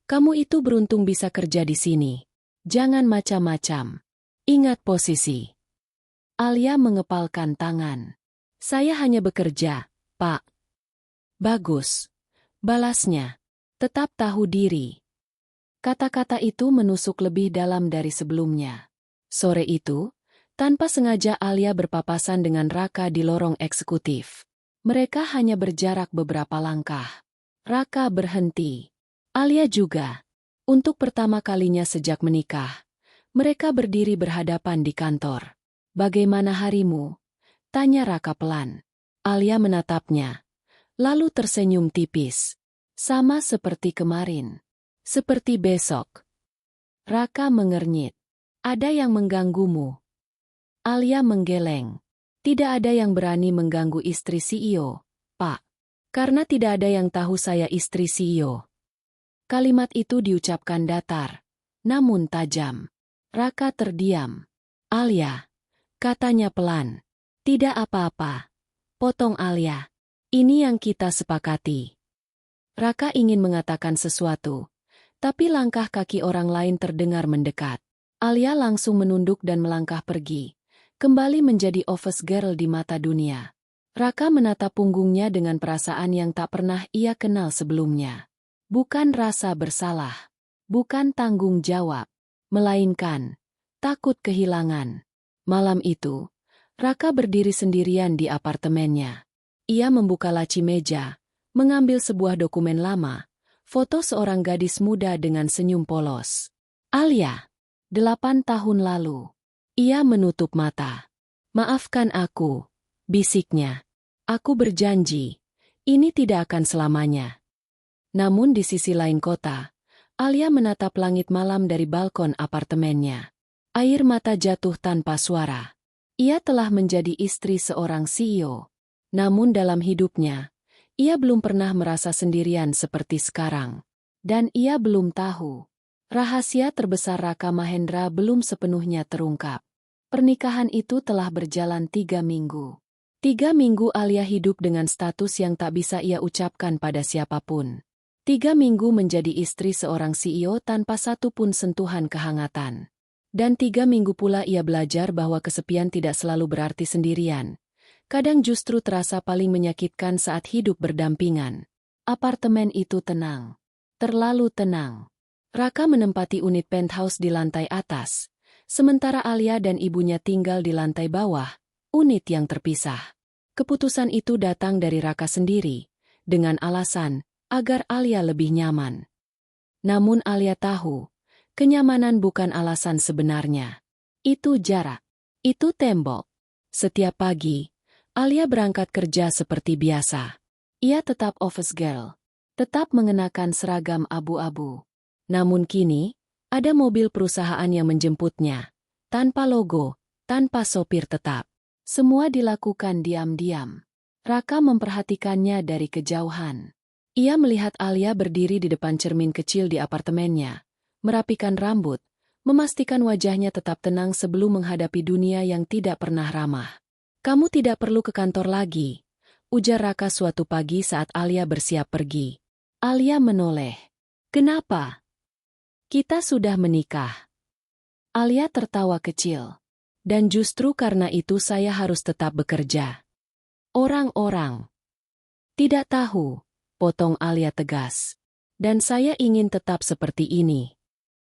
Speaker 1: Kamu itu beruntung bisa kerja di sini. Jangan macam-macam. Ingat posisi. Alia mengepalkan tangan. Saya hanya bekerja, Pak. Bagus. Balasnya. Tetap tahu diri. Kata-kata itu menusuk lebih dalam dari sebelumnya. Sore itu, tanpa sengaja Alia berpapasan dengan Raka di lorong eksekutif. Mereka hanya berjarak beberapa langkah. Raka berhenti. Alia juga. Untuk pertama kalinya sejak menikah, mereka berdiri berhadapan di kantor. Bagaimana harimu? Tanya Raka pelan. Alia menatapnya, lalu tersenyum tipis. Sama seperti kemarin. Seperti besok. Raka mengernyit. Ada yang mengganggumu? Alia menggeleng. Tidak ada yang berani mengganggu istri CEO, Pak. Karena tidak ada yang tahu saya istri CEO. Kalimat itu diucapkan datar, namun tajam. Raka terdiam. Alia, katanya pelan. Tidak apa-apa. Potong Alia. Ini yang kita sepakati. Raka ingin mengatakan sesuatu, tapi langkah kaki orang lain terdengar mendekat. Alia langsung menunduk dan melangkah pergi, kembali menjadi office girl di mata dunia. Raka menatap punggungnya dengan perasaan yang tak pernah ia kenal sebelumnya. Bukan rasa bersalah, bukan tanggung jawab, melainkan takut kehilangan. Malam itu, Raka berdiri sendirian di apartemennya. Ia membuka laci meja, mengambil sebuah dokumen lama, foto seorang gadis muda dengan senyum polos. Alia. 8 tahun lalu. Ia menutup mata. Maafkan aku, bisiknya. Aku berjanji, ini tidak akan selamanya. Namun di sisi lain kota, Alia menatap langit malam dari balkon apartemennya. Air mata jatuh tanpa suara. Ia telah menjadi istri seorang CEO. Namun dalam hidupnya, ia belum pernah merasa sendirian seperti sekarang. Dan ia belum tahu. Rahasia terbesar Raka Mahendra belum sepenuhnya terungkap. Pernikahan itu telah berjalan 3 minggu. 3 minggu Alia hidup dengan status yang tak bisa ia ucapkan pada siapapun. 3 minggu menjadi istri seorang CEO tanpa satu pun sentuhan kehangatan. Dan 3 minggu pula ia belajar bahwa kesepian tidak selalu berarti sendirian. Kadang justru terasa paling menyakitkan saat hidup berdampingan. Apartemen itu tenang. Terlalu tenang. Raka menempati unit penthouse di lantai atas, sementara Alia dan ibunya tinggal di lantai bawah, unit yang terpisah. Keputusan itu datang dari Raka sendiri, dengan alasan agar Alia lebih nyaman. Namun Alia tahu, kenyamanan bukan alasan sebenarnya. Itu jarak. Itu tembok. Setiap pagi, Alia berangkat kerja seperti biasa. Ia tetap office girl, tetap mengenakan seragam abu-abu. Namun kini, ada mobil perusahaan yang menjemputnya, tanpa logo, tanpa sopir tetap. Semua dilakukan diam-diam. Raka memperhatikannya dari kejauhan. Ia melihat Alia berdiri di depan cermin kecil di apartemennya, merapikan rambut, memastikan wajahnya tetap tenang sebelum menghadapi dunia yang tidak pernah ramah. "Kamu tidak perlu ke kantor lagi," ujar Raka suatu pagi saat Alia bersiap pergi. Alia menoleh. "Kenapa? Kita sudah menikah." Alia tertawa kecil. "Dan justru karena itu saya harus tetap bekerja." "Orang-orang tidak tahu," potong Alia tegas. "Dan saya ingin tetap seperti ini."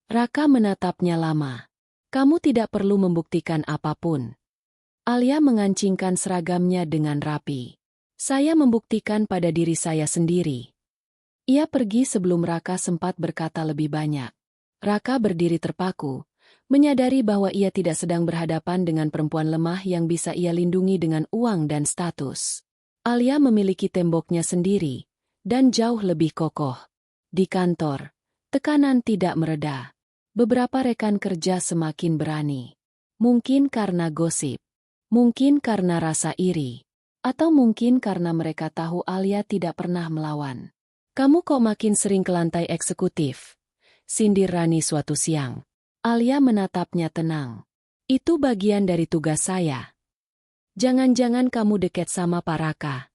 Speaker 1: Raka menatapnya lama. "Kamu tidak perlu membuktikan apapun." Alia mengancingkan seragamnya dengan rapi. "Saya membuktikan pada diri saya sendiri." Ia pergi sebelum Raka sempat berkata lebih banyak. Raka berdiri terpaku, menyadari bahwa ia tidak sedang berhadapan dengan perempuan lemah yang bisa ia lindungi dengan uang dan status. Alia memiliki temboknya sendiri, dan jauh lebih kokoh. Di kantor, tekanan tidak mereda. Beberapa rekan kerja semakin berani. Mungkin karena gosip, mungkin karena rasa iri, atau mungkin karena mereka tahu Alia tidak pernah melawan. "Kamu kok makin sering ke lantai eksekutif?" sindir Rani suatu siang. Alia menatapnya tenang. "Itu bagian dari tugas saya." "Jangan-jangan kamu dekat sama Pak Raka?"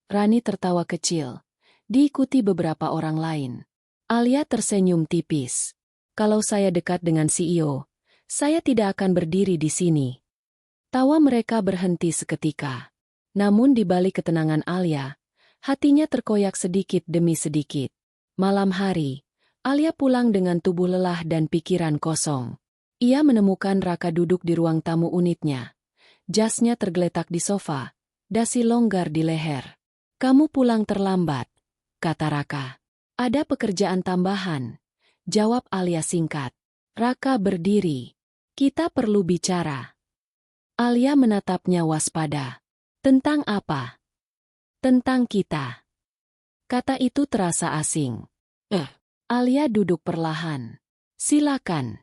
Speaker 1: Rani tertawa kecil, diikuti beberapa orang lain. Alia tersenyum tipis. "Kalau saya dekat dengan CEO, saya tidak akan berdiri di sini." Tawa mereka berhenti seketika. Namun di balik ketenangan Alia, hatinya terkoyak sedikit demi sedikit. Malam hari, Alia pulang dengan tubuh lelah dan pikiran kosong. Ia menemukan Raka duduk di ruang tamu unitnya. Jasnya tergeletak di sofa, dasi longgar di leher. "Kamu pulang terlambat," kata Raka. "Ada pekerjaan tambahan," jawab Alia singkat. Raka berdiri. "Kita perlu bicara." Alia menatapnya waspada. "Tentang apa?" "Tentang kita." Kata itu terasa asing. Alia duduk perlahan. "Silakan."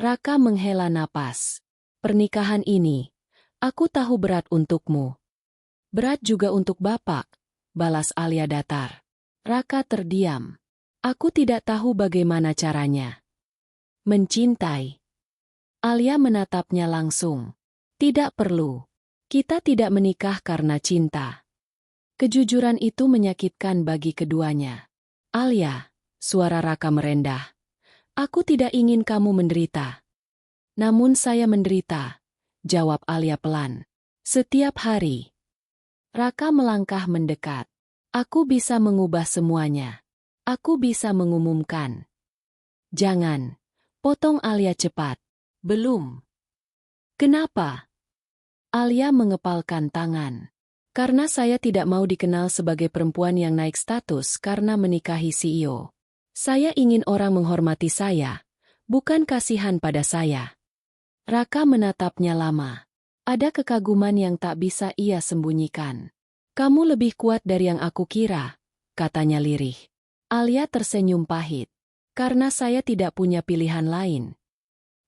Speaker 1: Raka menghela napas. "Pernikahan ini, aku tahu berat untukmu. Berat juga untuk Bapak," balas Alia datar. Raka terdiam. "Aku tidak tahu bagaimana caranya mencintai." Alia menatapnya langsung. "Tidak perlu. Kita tidak menikah karena cinta." Kejujuran itu menyakitkan bagi keduanya. "Alia," suara Raka merendah, "aku tidak ingin kamu menderita." "Namun saya menderita," jawab Alia pelan. "Setiap hari." Raka melangkah mendekat. "Aku bisa mengubah semuanya. Aku bisa mengumumkan." "Jangan," potong Alia cepat. "Belum." "Kenapa?" Alia mengepalkan tangan. "Karena saya tidak mau dikenal sebagai perempuan yang naik status karena menikahi CEO. Saya ingin orang menghormati saya, bukan kasihan pada saya." Raka menatapnya lama. Ada kekaguman yang tak bisa ia sembunyikan. "Kamu lebih kuat dari yang aku kira," katanya lirih. Alia tersenyum pahit. "Karena saya tidak punya pilihan lain."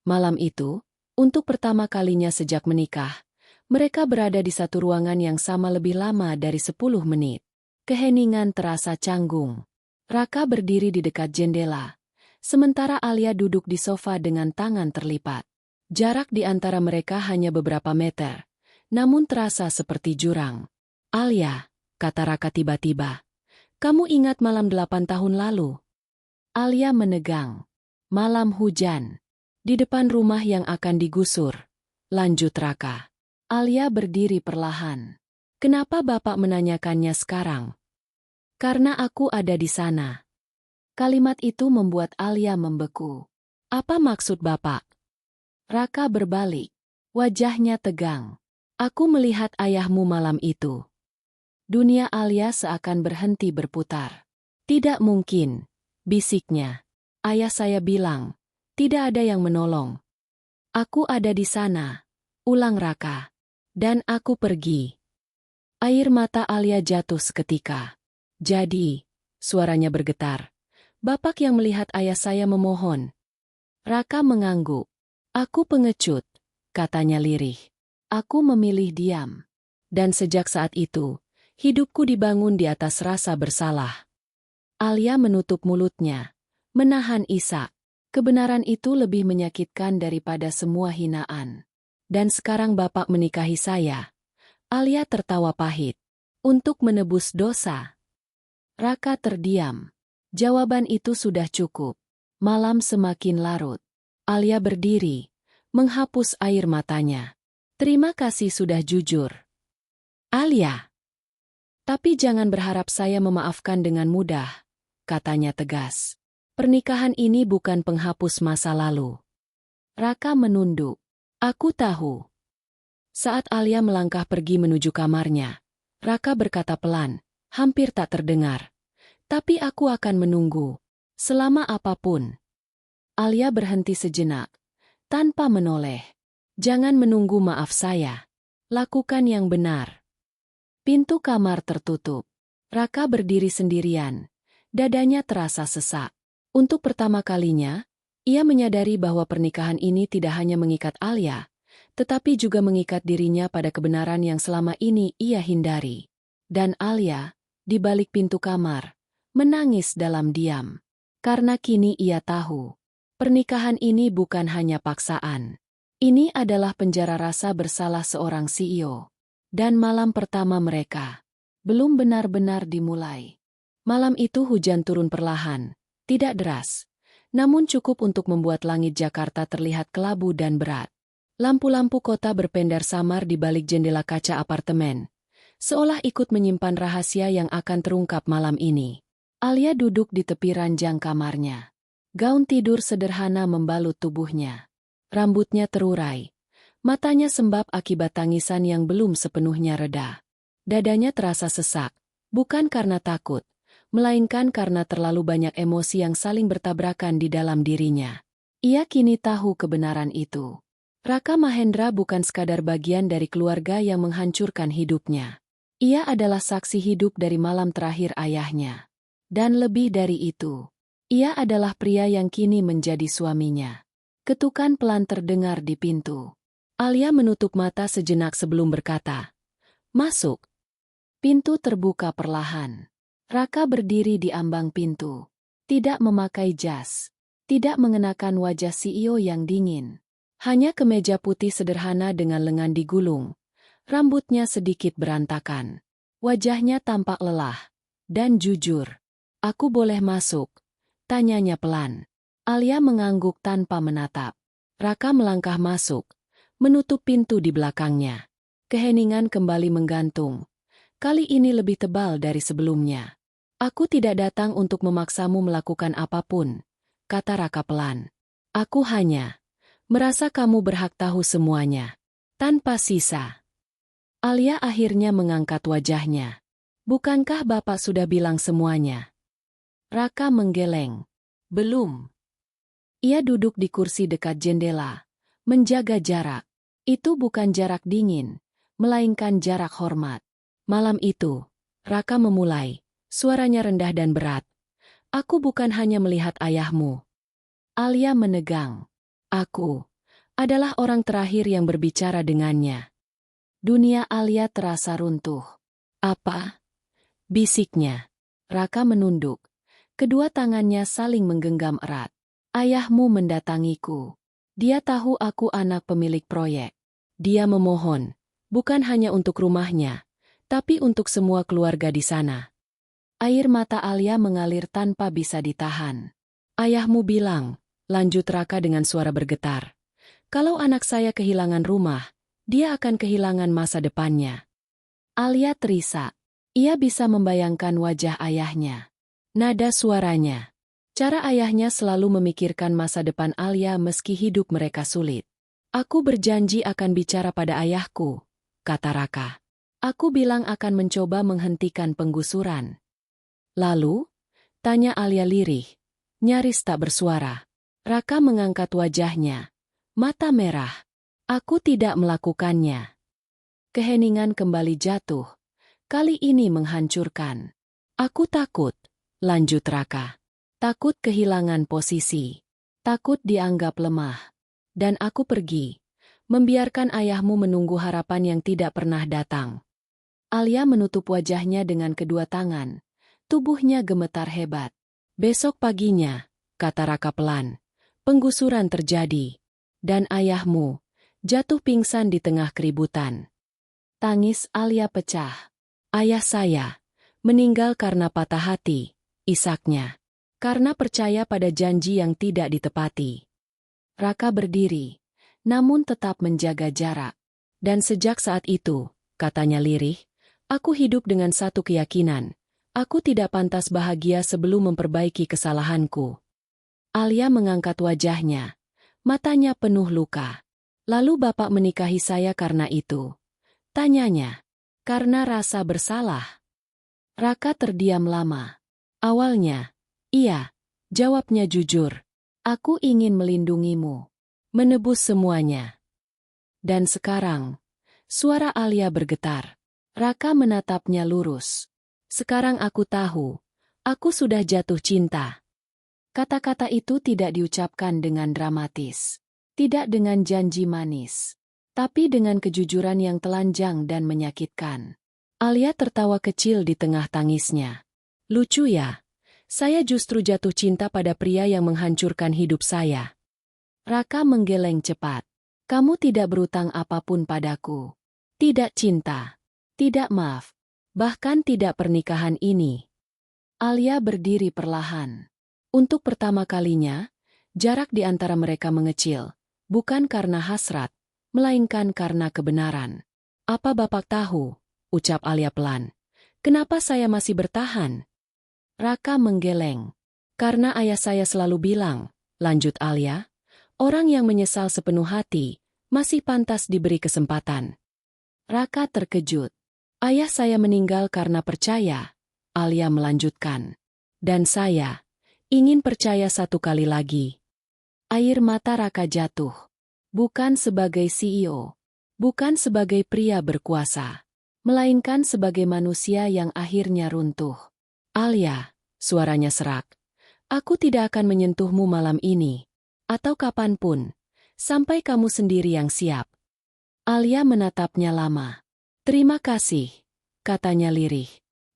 Speaker 1: Malam itu, untuk pertama kalinya sejak menikah, mereka berada di satu ruangan yang sama lebih lama dari 10 menit. Keheningan terasa canggung. Raka berdiri di dekat jendela, sementara Alia duduk di sofa dengan tangan terlipat. Jarak di antara mereka hanya beberapa meter, namun terasa seperti jurang. "Alia," kata Raka tiba-tiba, "kamu ingat malam 8 tahun lalu?" Alia menegang. "Malam hujan. Di depan rumah yang akan digusur," lanjut Raka. Alia berdiri perlahan. "Kenapa Bapak menanyakannya sekarang?" "Karena aku ada di sana." Kalimat itu membuat Alia membeku. "Apa maksud Bapak?" Raka berbalik. Wajahnya tegang. "Aku melihat ayahmu malam itu." Dunia Alia seakan berhenti berputar. "Tidak mungkin," bisiknya. "Ayah saya bilang, tidak ada yang menolong." "Aku ada di sana," ulang Raka. "Dan aku pergi." Air mata Alia jatuh seketika. "Jadi," suaranya bergetar, "Bapak yang melihat ayah saya memohon?" Raka mengangguk. "Aku pengecut," katanya lirih. Aku memilih diam. Dan sejak saat itu, hidupku dibangun di atas rasa bersalah. Alia menutup mulutnya, menahan isak. Kebenaran itu lebih menyakitkan daripada semua hinaan. Dan sekarang Bapak menikahi saya. Alia tertawa pahit. Untuk menebus dosa. Raka terdiam. Jawaban itu sudah cukup. Malam semakin larut. Alia berdiri, menghapus air matanya. Terima kasih sudah jujur. Alia. Tapi jangan berharap saya memaafkan dengan mudah, katanya tegas. Pernikahan ini bukan penghapus masa lalu. Raka menunduk. Aku tahu. Saat Alia melangkah pergi menuju kamarnya, Raka berkata pelan, hampir tak terdengar. Tapi aku akan menunggu. Selama apapun. Alia berhenti sejenak, tanpa menoleh. Jangan menunggu maaf saya. Lakukan yang benar. Pintu kamar tertutup. Raka berdiri sendirian. Dadanya terasa sesak. Untuk pertama kalinya, ia menyadari bahwa pernikahan ini tidak hanya mengikat Alia, tetapi juga mengikat dirinya pada kebenaran yang selama ini ia hindari. Dan Alia, di balik pintu kamar, menangis dalam diam. Karena kini ia tahu, pernikahan ini bukan hanya paksaan. Ini adalah penjara rasa bersalah seorang CEO. Dan malam pertama mereka belum benar-benar dimulai. Malam itu hujan turun perlahan. Tidak deras, namun cukup untuk membuat langit Jakarta terlihat kelabu dan berat. Lampu-lampu kota berpendar samar di balik jendela kaca apartemen, seolah ikut menyimpan rahasia yang akan terungkap malam ini. Alia duduk di tepi ranjang kamarnya. Gaun tidur sederhana membalut tubuhnya. Rambutnya terurai. Matanya sembab akibat tangisan yang belum sepenuhnya reda. Dadanya terasa sesak, bukan karena takut, melainkan karena terlalu banyak emosi yang saling bertabrakan di dalam dirinya. Ia kini tahu kebenaran itu. Raka Mahendra bukan sekadar bagian dari keluarga yang menghancurkan hidupnya. Ia adalah saksi hidup dari malam terakhir ayahnya. Dan lebih dari itu, ia adalah pria yang kini menjadi suaminya. Ketukan pelan terdengar di pintu. Alia menutup mata sejenak sebelum berkata, "Masuk." Pintu terbuka perlahan. Raka berdiri di ambang pintu. Tidak memakai jas. Tidak mengenakan wajah CEO yang dingin. Hanya kemeja putih sederhana dengan lengan digulung. Rambutnya sedikit berantakan. Wajahnya tampak lelah. Dan jujur. "Aku boleh masuk?" tanyanya pelan. Alia mengangguk tanpa menatap. Raka melangkah masuk. Menutup pintu di belakangnya. Keheningan kembali menggantung. Kali ini lebih tebal dari sebelumnya. "Aku tidak datang untuk memaksamu melakukan apapun," kata Raka pelan. "Aku hanya merasa kamu berhak tahu semuanya. Tanpa sisa." Alia akhirnya mengangkat wajahnya. "Bukankah Bapak sudah bilang semuanya?" Raka menggeleng. "Belum." Ia duduk di kursi dekat jendela, menjaga jarak. Itu bukan jarak dingin, melainkan jarak hormat. Malam itu, Raka memulai. Suaranya rendah dan berat. "Aku bukan hanya melihat ayahmu." Alia menegang. "Aku adalah orang terakhir yang berbicara dengannya." Dunia Alia terasa runtuh. "Apa?" bisiknya. Raka menunduk. Kedua tangannya saling menggenggam erat. "Ayahmu mendatangiku. Dia tahu aku anak pemilik proyek. Dia memohon, bukan hanya untuk rumahnya, tapi untuk semua keluarga di sana." Air mata Alia mengalir tanpa bisa ditahan. "Ayahmu bilang," lanjut Raka dengan suara bergetar, "kalau anak saya kehilangan rumah, dia akan kehilangan masa depannya." Alia terisak. Ia bisa membayangkan wajah ayahnya. Nada suaranya. Cara ayahnya selalu memikirkan masa depan Alia meski hidup mereka sulit. "Aku berjanji akan bicara pada ayahku," kata Raka. "Aku bilang akan mencoba menghentikan penggusuran." "Lalu?" tanya Alia lirih, nyaris tak bersuara. Raka mengangkat wajahnya. Mata merah. "Aku tidak melakukannya." Keheningan kembali jatuh. Kali ini menghancurkan. "Aku takut," lanjut Raka. "Takut kehilangan posisi. Takut dianggap lemah. Dan aku pergi. membiarkan ayahmu menunggu harapan yang tidak pernah datang. Alia menutup wajahnya dengan kedua tangan. Tubuhnya gemetar hebat. Besok paginya, kata Raka pelan, penggusuran terjadi. Dan ayahmu jatuh pingsan di tengah keributan. Tangis Alia pecah. Ayah saya meninggal karena patah hati, isaknya. Karena percaya pada janji yang tidak ditepati. Raka berdiri, namun tetap menjaga jarak. Dan sejak saat itu, katanya lirih, aku hidup dengan satu keyakinan. Aku tidak pantas bahagia sebelum memperbaiki kesalahanku. Alia mengangkat wajahnya. Matanya penuh luka. Lalu bapak menikahi saya karena itu. Tanyanya. Karena rasa bersalah. Raka terdiam lama. Awalnya, iya, jawabnya jujur. Aku ingin melindungimu. Menebus semuanya. Dan sekarang, suara Alia bergetar. Raka menatapnya lurus. Sekarang aku tahu, aku sudah jatuh cinta. Kata-kata itu tidak diucapkan dengan dramatis. Tidak dengan janji manis. Tapi dengan kejujuran yang telanjang dan menyakitkan. Alia tertawa kecil di tengah tangisnya. Lucu ya, saya justru jatuh cinta pada pria yang menghancurkan hidup saya. Raka menggeleng cepat. Kamu tidak berutang apapun padaku. Tidak cinta. Tidak maaf. Bahkan tidak pernikahan ini. Alia berdiri perlahan. Untuk pertama kalinya, jarak di antara mereka mengecil. Bukan karena hasrat, melainkan karena kebenaran. Apa bapak tahu? Ucap Alia pelan. Kenapa saya masih bertahan? Raka menggeleng. Karena ayah saya selalu bilang, lanjut Alia, orang yang menyesal sepenuh hati, masih pantas diberi kesempatan. Raka terkejut. Ayah saya meninggal karena percaya, Alia melanjutkan. Dan saya ingin percaya satu kali lagi. Air mata Raka jatuh. Bukan sebagai CEO. Bukan sebagai pria berkuasa. Melainkan sebagai manusia yang akhirnya runtuh. Alia, suaranya serak. Aku tidak akan menyentuhmu malam ini. Atau kapanpun. Sampai kamu sendiri yang siap. Alia menatapnya lama. Terima kasih, katanya lirih.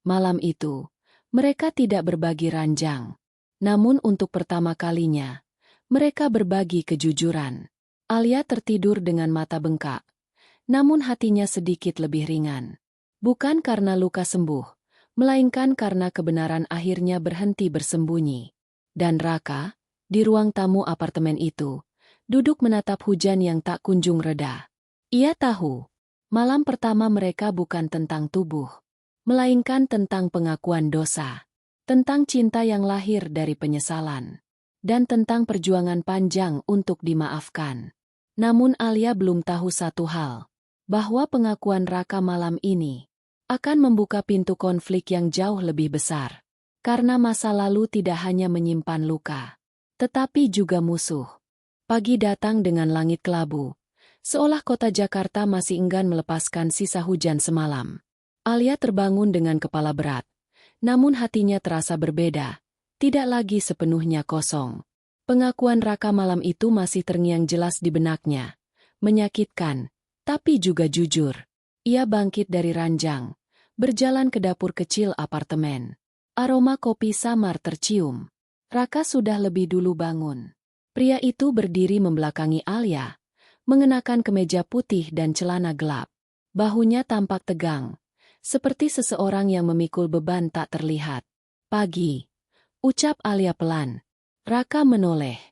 Speaker 1: Malam itu, mereka tidak berbagi ranjang. Namun untuk pertama kalinya, mereka berbagi kejujuran. Alia tertidur dengan mata bengkak. Namun hatinya sedikit lebih ringan. Bukan karena luka sembuh, melainkan karena kebenaran akhirnya berhenti bersembunyi. Dan Raka, di ruang tamu apartemen itu, duduk menatap hujan yang tak kunjung reda. Ia tahu, malam pertama mereka bukan tentang tubuh, melainkan tentang pengakuan dosa, tentang cinta yang lahir dari penyesalan, dan tentang perjuangan panjang untuk dimaafkan. Namun Alia belum tahu satu hal, bahwa pengakuan Raka malam ini akan membuka pintu konflik yang jauh lebih besar. Karena masa lalu tidak hanya menyimpan luka, tetapi juga musuh. Pagi datang dengan langit kelabu, seolah kota Jakarta masih enggan melepaskan sisa hujan semalam. Alia terbangun dengan kepala berat, namun hatinya terasa berbeda, tidak lagi sepenuhnya kosong. Pengakuan Raka malam itu masih terngiang jelas di benaknya. Menyakitkan, tapi juga jujur. Ia bangkit dari ranjang, berjalan ke dapur kecil apartemen. Aroma kopi samar tercium. Raka sudah lebih dulu bangun. Pria itu berdiri membelakangi Alia, mengenakan kemeja putih dan celana gelap. Bahunya tampak tegang, seperti seseorang yang memikul beban tak terlihat. Pagi, ucap Alia pelan. Raka menoleh.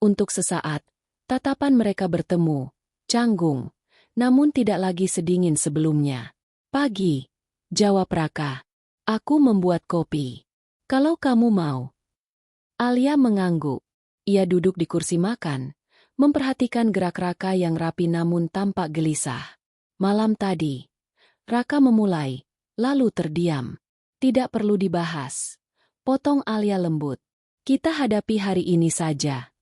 Speaker 1: Untuk sesaat, tatapan mereka bertemu, canggung, namun tidak lagi sedingin sebelumnya. Pagi, jawab Raka. Aku membuat kopi. Kalau kamu mau. Alia mengangguk. Ia duduk di kursi makan, memperhatikan gerak Raka yang rapi namun tampak gelisah. Malam tadi, Raka memulai, lalu terdiam. Tidak perlu dibahas. Potong Alia lembut. Kita hadapi hari ini saja.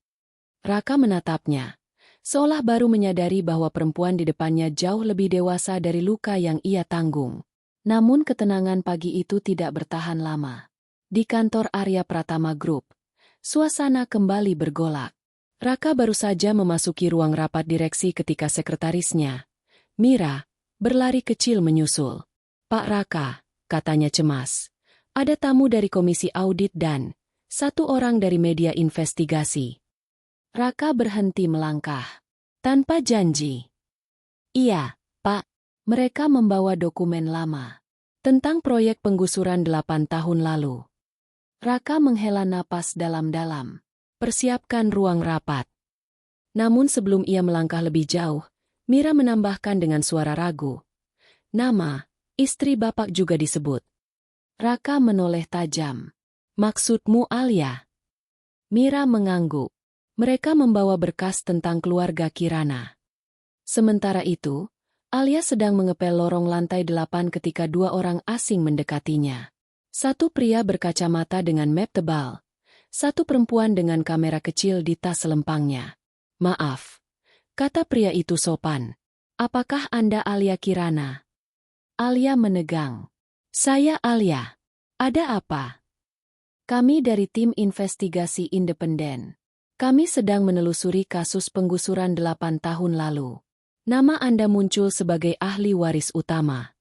Speaker 1: Raka menatapnya, seolah baru menyadari bahwa perempuan di depannya jauh lebih dewasa dari luka yang ia tanggung. Namun ketenangan pagi itu tidak bertahan lama. Di kantor Arya Pratama Group, suasana kembali bergolak. Raka baru saja memasuki ruang rapat direksi ketika sekretarisnya, Mira, berlari kecil menyusul. "Pak Raka," katanya cemas. "Ada tamu dari komisi audit dan satu orang dari media investigasi." Raka berhenti melangkah. Tanpa janji. "Iya, Pak. Mereka membawa dokumen lama. Tentang proyek penggusuran 8 tahun lalu." Raka menghela napas dalam-dalam. Persiapkan ruang rapat. Namun sebelum ia melangkah lebih jauh, Mira menambahkan dengan suara ragu. "Nama, istri Bapak juga disebut." Raka menoleh tajam. "Maksudmu Alia?" Mira mengangguk. "Mereka membawa berkas tentang keluarga Kirana." Sementara itu, Alia sedang mengepel lorong lantai 8 ketika dua orang asing mendekatinya. Satu pria berkacamata dengan map tebal. Satu perempuan dengan kamera kecil di tas selempangnya. "Maaf," kata pria itu sopan. "Apakah Anda Alia Kirana?" Alia menegang. "Saya Alia. Ada apa?" "Kami dari tim investigasi independen. Kami sedang menelusuri kasus penggusuran 8 tahun lalu. Nama Anda muncul sebagai ahli waris utama."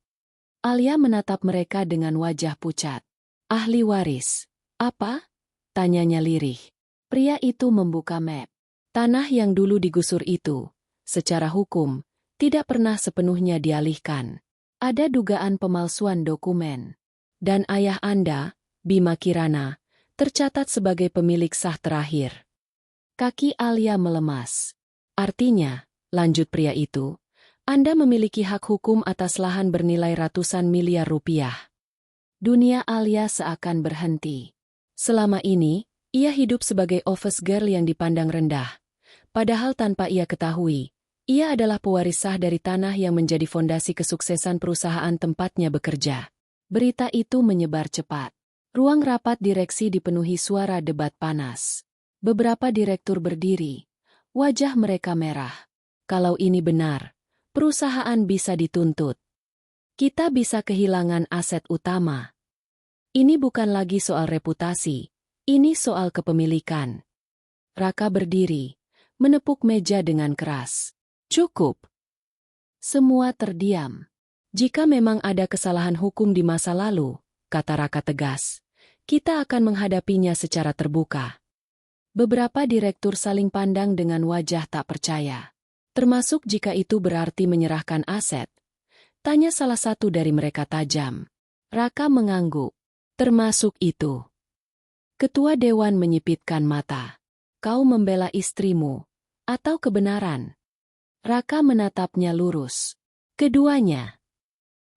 Speaker 1: Alia menatap mereka dengan wajah pucat. "Ahli waris? Apa?" tanyanya lirih. Pria itu membuka map. Tanah yang dulu digusur itu, secara hukum, tidak pernah sepenuhnya dialihkan. Ada dugaan pemalsuan dokumen. Dan ayah Anda, Bima Kirana, tercatat sebagai pemilik sah terakhir. Kaki Alia melemas. "Artinya," lanjut pria itu, "Anda memiliki hak hukum atas lahan bernilai ratusan miliar rupiah." Dunia Alia seakan berhenti. Selama ini, ia hidup sebagai office girl yang dipandang rendah. Padahal tanpa ia ketahui, ia adalah pewaris sah dari tanah yang menjadi fondasi kesuksesan perusahaan tempatnya bekerja. Berita itu menyebar cepat. Ruang rapat direksi dipenuhi suara debat panas. Beberapa direktur berdiri. Wajah mereka merah. Kalau ini benar, perusahaan bisa dituntut. Kita bisa kehilangan aset utama. Ini bukan lagi soal reputasi, ini soal kepemilikan. Raka berdiri, menepuk meja dengan keras. "Cukup." Semua terdiam. "Jika memang ada kesalahan hukum di masa lalu," kata Raka tegas, "kita akan menghadapinya secara terbuka." Beberapa direktur saling pandang dengan wajah tak percaya. "Termasuk jika itu berarti menyerahkan aset?" tanya salah satu dari mereka tajam. Raka mengangguk. "Termasuk itu." Ketua Dewan menyipitkan mata. "Kau membela istrimu, atau kebenaran?" Raka menatapnya lurus. "Keduanya."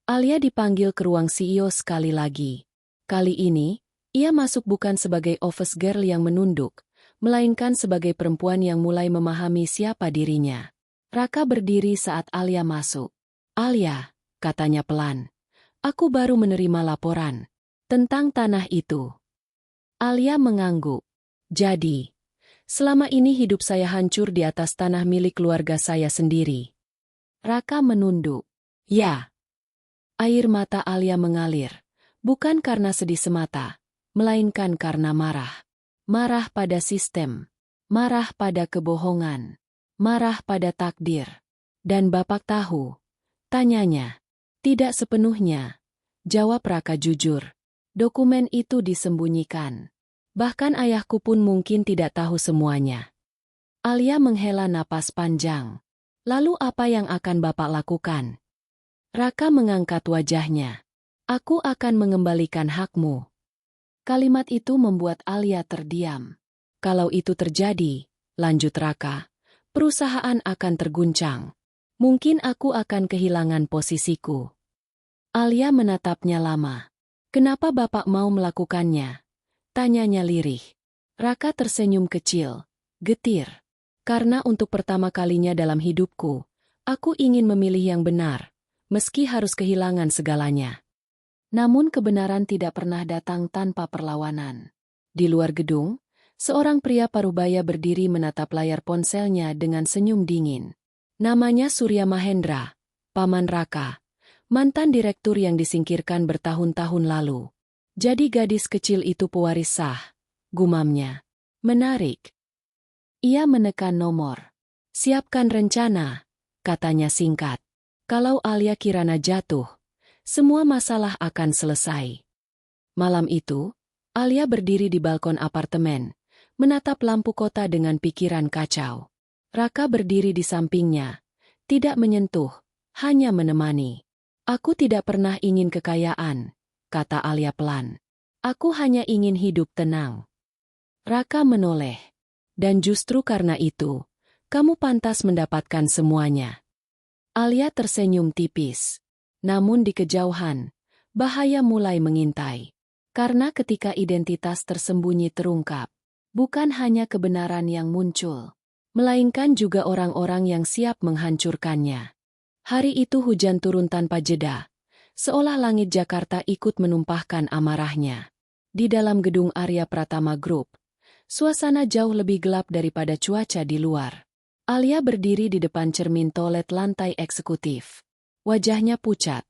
Speaker 1: Alia dipanggil ke ruang CEO sekali lagi. Kali ini, ia masuk bukan sebagai office girl yang menunduk, melainkan sebagai perempuan yang mulai memahami siapa dirinya. Raka berdiri saat Alia masuk. "Alia," katanya pelan, "aku baru menerima laporan tentang tanah itu." Alia mengangguk. "Jadi, selama ini hidup saya hancur di atas tanah milik keluarga saya sendiri." Raka menunduk. "Ya." Air mata Alia mengalir, bukan karena sedih semata, melainkan karena marah. Marah pada sistem, marah pada kebohongan, marah pada takdir. "Dan Bapak tahu?" tanyanya. "Tidak sepenuhnya," jawab Raka jujur. "Dokumen itu disembunyikan. Bahkan ayahku pun mungkin tidak tahu semuanya." Alia menghela napas panjang. "Lalu apa yang akan Bapak lakukan?" Raka mengangkat wajahnya. "Aku akan mengembalikan hakmu." Kalimat itu membuat Alia terdiam. "Kalau itu terjadi," lanjut Raka, "perusahaan akan terguncang. Mungkin aku akan kehilangan posisiku." Alia menatapnya lama. "Kenapa Bapak mau melakukannya?" tanyanya lirih. Raka tersenyum kecil, getir. "Karena untuk pertama kalinya dalam hidupku, aku ingin memilih yang benar, meski harus kehilangan segalanya." Namun kebenaran tidak pernah datang tanpa perlawanan. Di luar gedung, seorang pria parubaya berdiri menatap layar ponselnya dengan senyum dingin. Namanya Surya Mahendra, paman Raka, mantan direktur yang disingkirkan bertahun-tahun lalu. "Jadi gadis kecil itu pewaris sah," gumamnya. "Menarik." Ia menekan nomor. Siapkan rencana, katanya singkat. Kalau Alia Kirana jatuh, semua masalah akan selesai. Malam itu, Alia berdiri di balkon apartemen, menatap lampu kota dengan pikiran kacau. Raka berdiri di sampingnya, tidak menyentuh, hanya menemani. Aku tidak pernah ingin kekayaan, kata Alia pelan. Aku hanya ingin hidup tenang. Raka menoleh. Dan justru karena itu, kamu pantas mendapatkan semuanya. Alia tersenyum tipis. Namun di kejauhan, bahaya mulai mengintai. Karena ketika identitas tersembunyi terungkap, bukan hanya kebenaran yang muncul, melainkan juga orang-orang yang siap menghancurkannya. Hari itu hujan turun tanpa jeda, seolah langit Jakarta ikut menumpahkan amarahnya. Di dalam gedung Arya Pratama Group, suasana jauh lebih gelap daripada cuaca di luar. Alia berdiri di depan cermin toilet lantai eksekutif. Wajahnya pucat,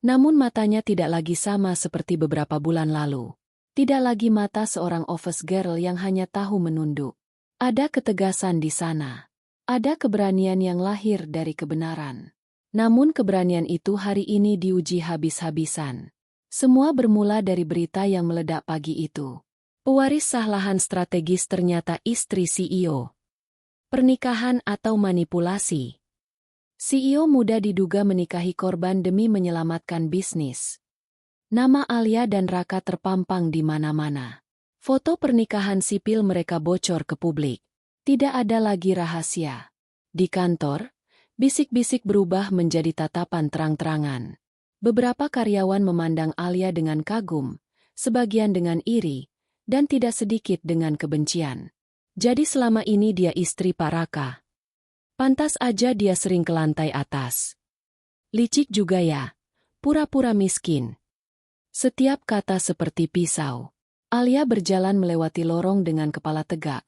Speaker 1: namun matanya tidak lagi sama seperti beberapa bulan lalu. Tidak lagi mata seorang office girl yang hanya tahu menunduk. Ada ketegasan di sana. Ada keberanian yang lahir dari kebenaran. Namun keberanian itu hari ini diuji habis-habisan. Semua bermula dari berita yang meledak pagi itu. Pewaris sah lahan strategis ternyata istri CEO. Pernikahan atau manipulasi? CEO muda diduga menikahi korban demi menyelamatkan bisnis. Nama Alia dan Raka terpampang di mana-mana. Foto pernikahan sipil mereka bocor ke publik. Tidak ada lagi rahasia. Di kantor, bisik-bisik berubah menjadi tatapan terang-terangan. Beberapa karyawan memandang Alia dengan kagum, sebagian dengan iri, dan tidak sedikit dengan kebencian. Jadi selama ini dia istri Pak Raka. Pantas aja dia sering ke lantai atas. Licik juga ya, pura-pura miskin. Setiap kata seperti pisau. Alia berjalan melewati lorong dengan kepala tegak,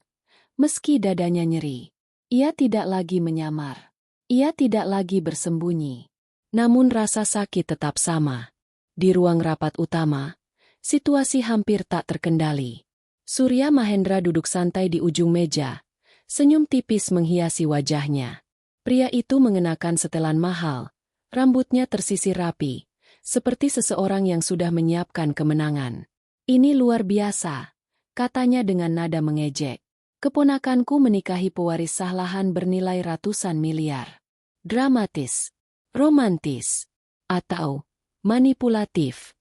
Speaker 1: meski dadanya nyeri. Ia tidak lagi menyamar. Ia tidak lagi bersembunyi. Namun rasa sakit tetap sama. Di ruang rapat utama, situasi hampir tak terkendali. Surya Mahendra duduk santai di ujung meja. Senyum tipis menghiasi wajahnya. Pria itu mengenakan setelan mahal. Rambutnya tersisir rapi, seperti seseorang yang sudah menyiapkan kemenangan. Ini luar biasa, katanya dengan nada mengejek. Keponakanku menikahi pewaris sah lahan bernilai ratusan miliar. Dramatis, romantis, atau manipulatif.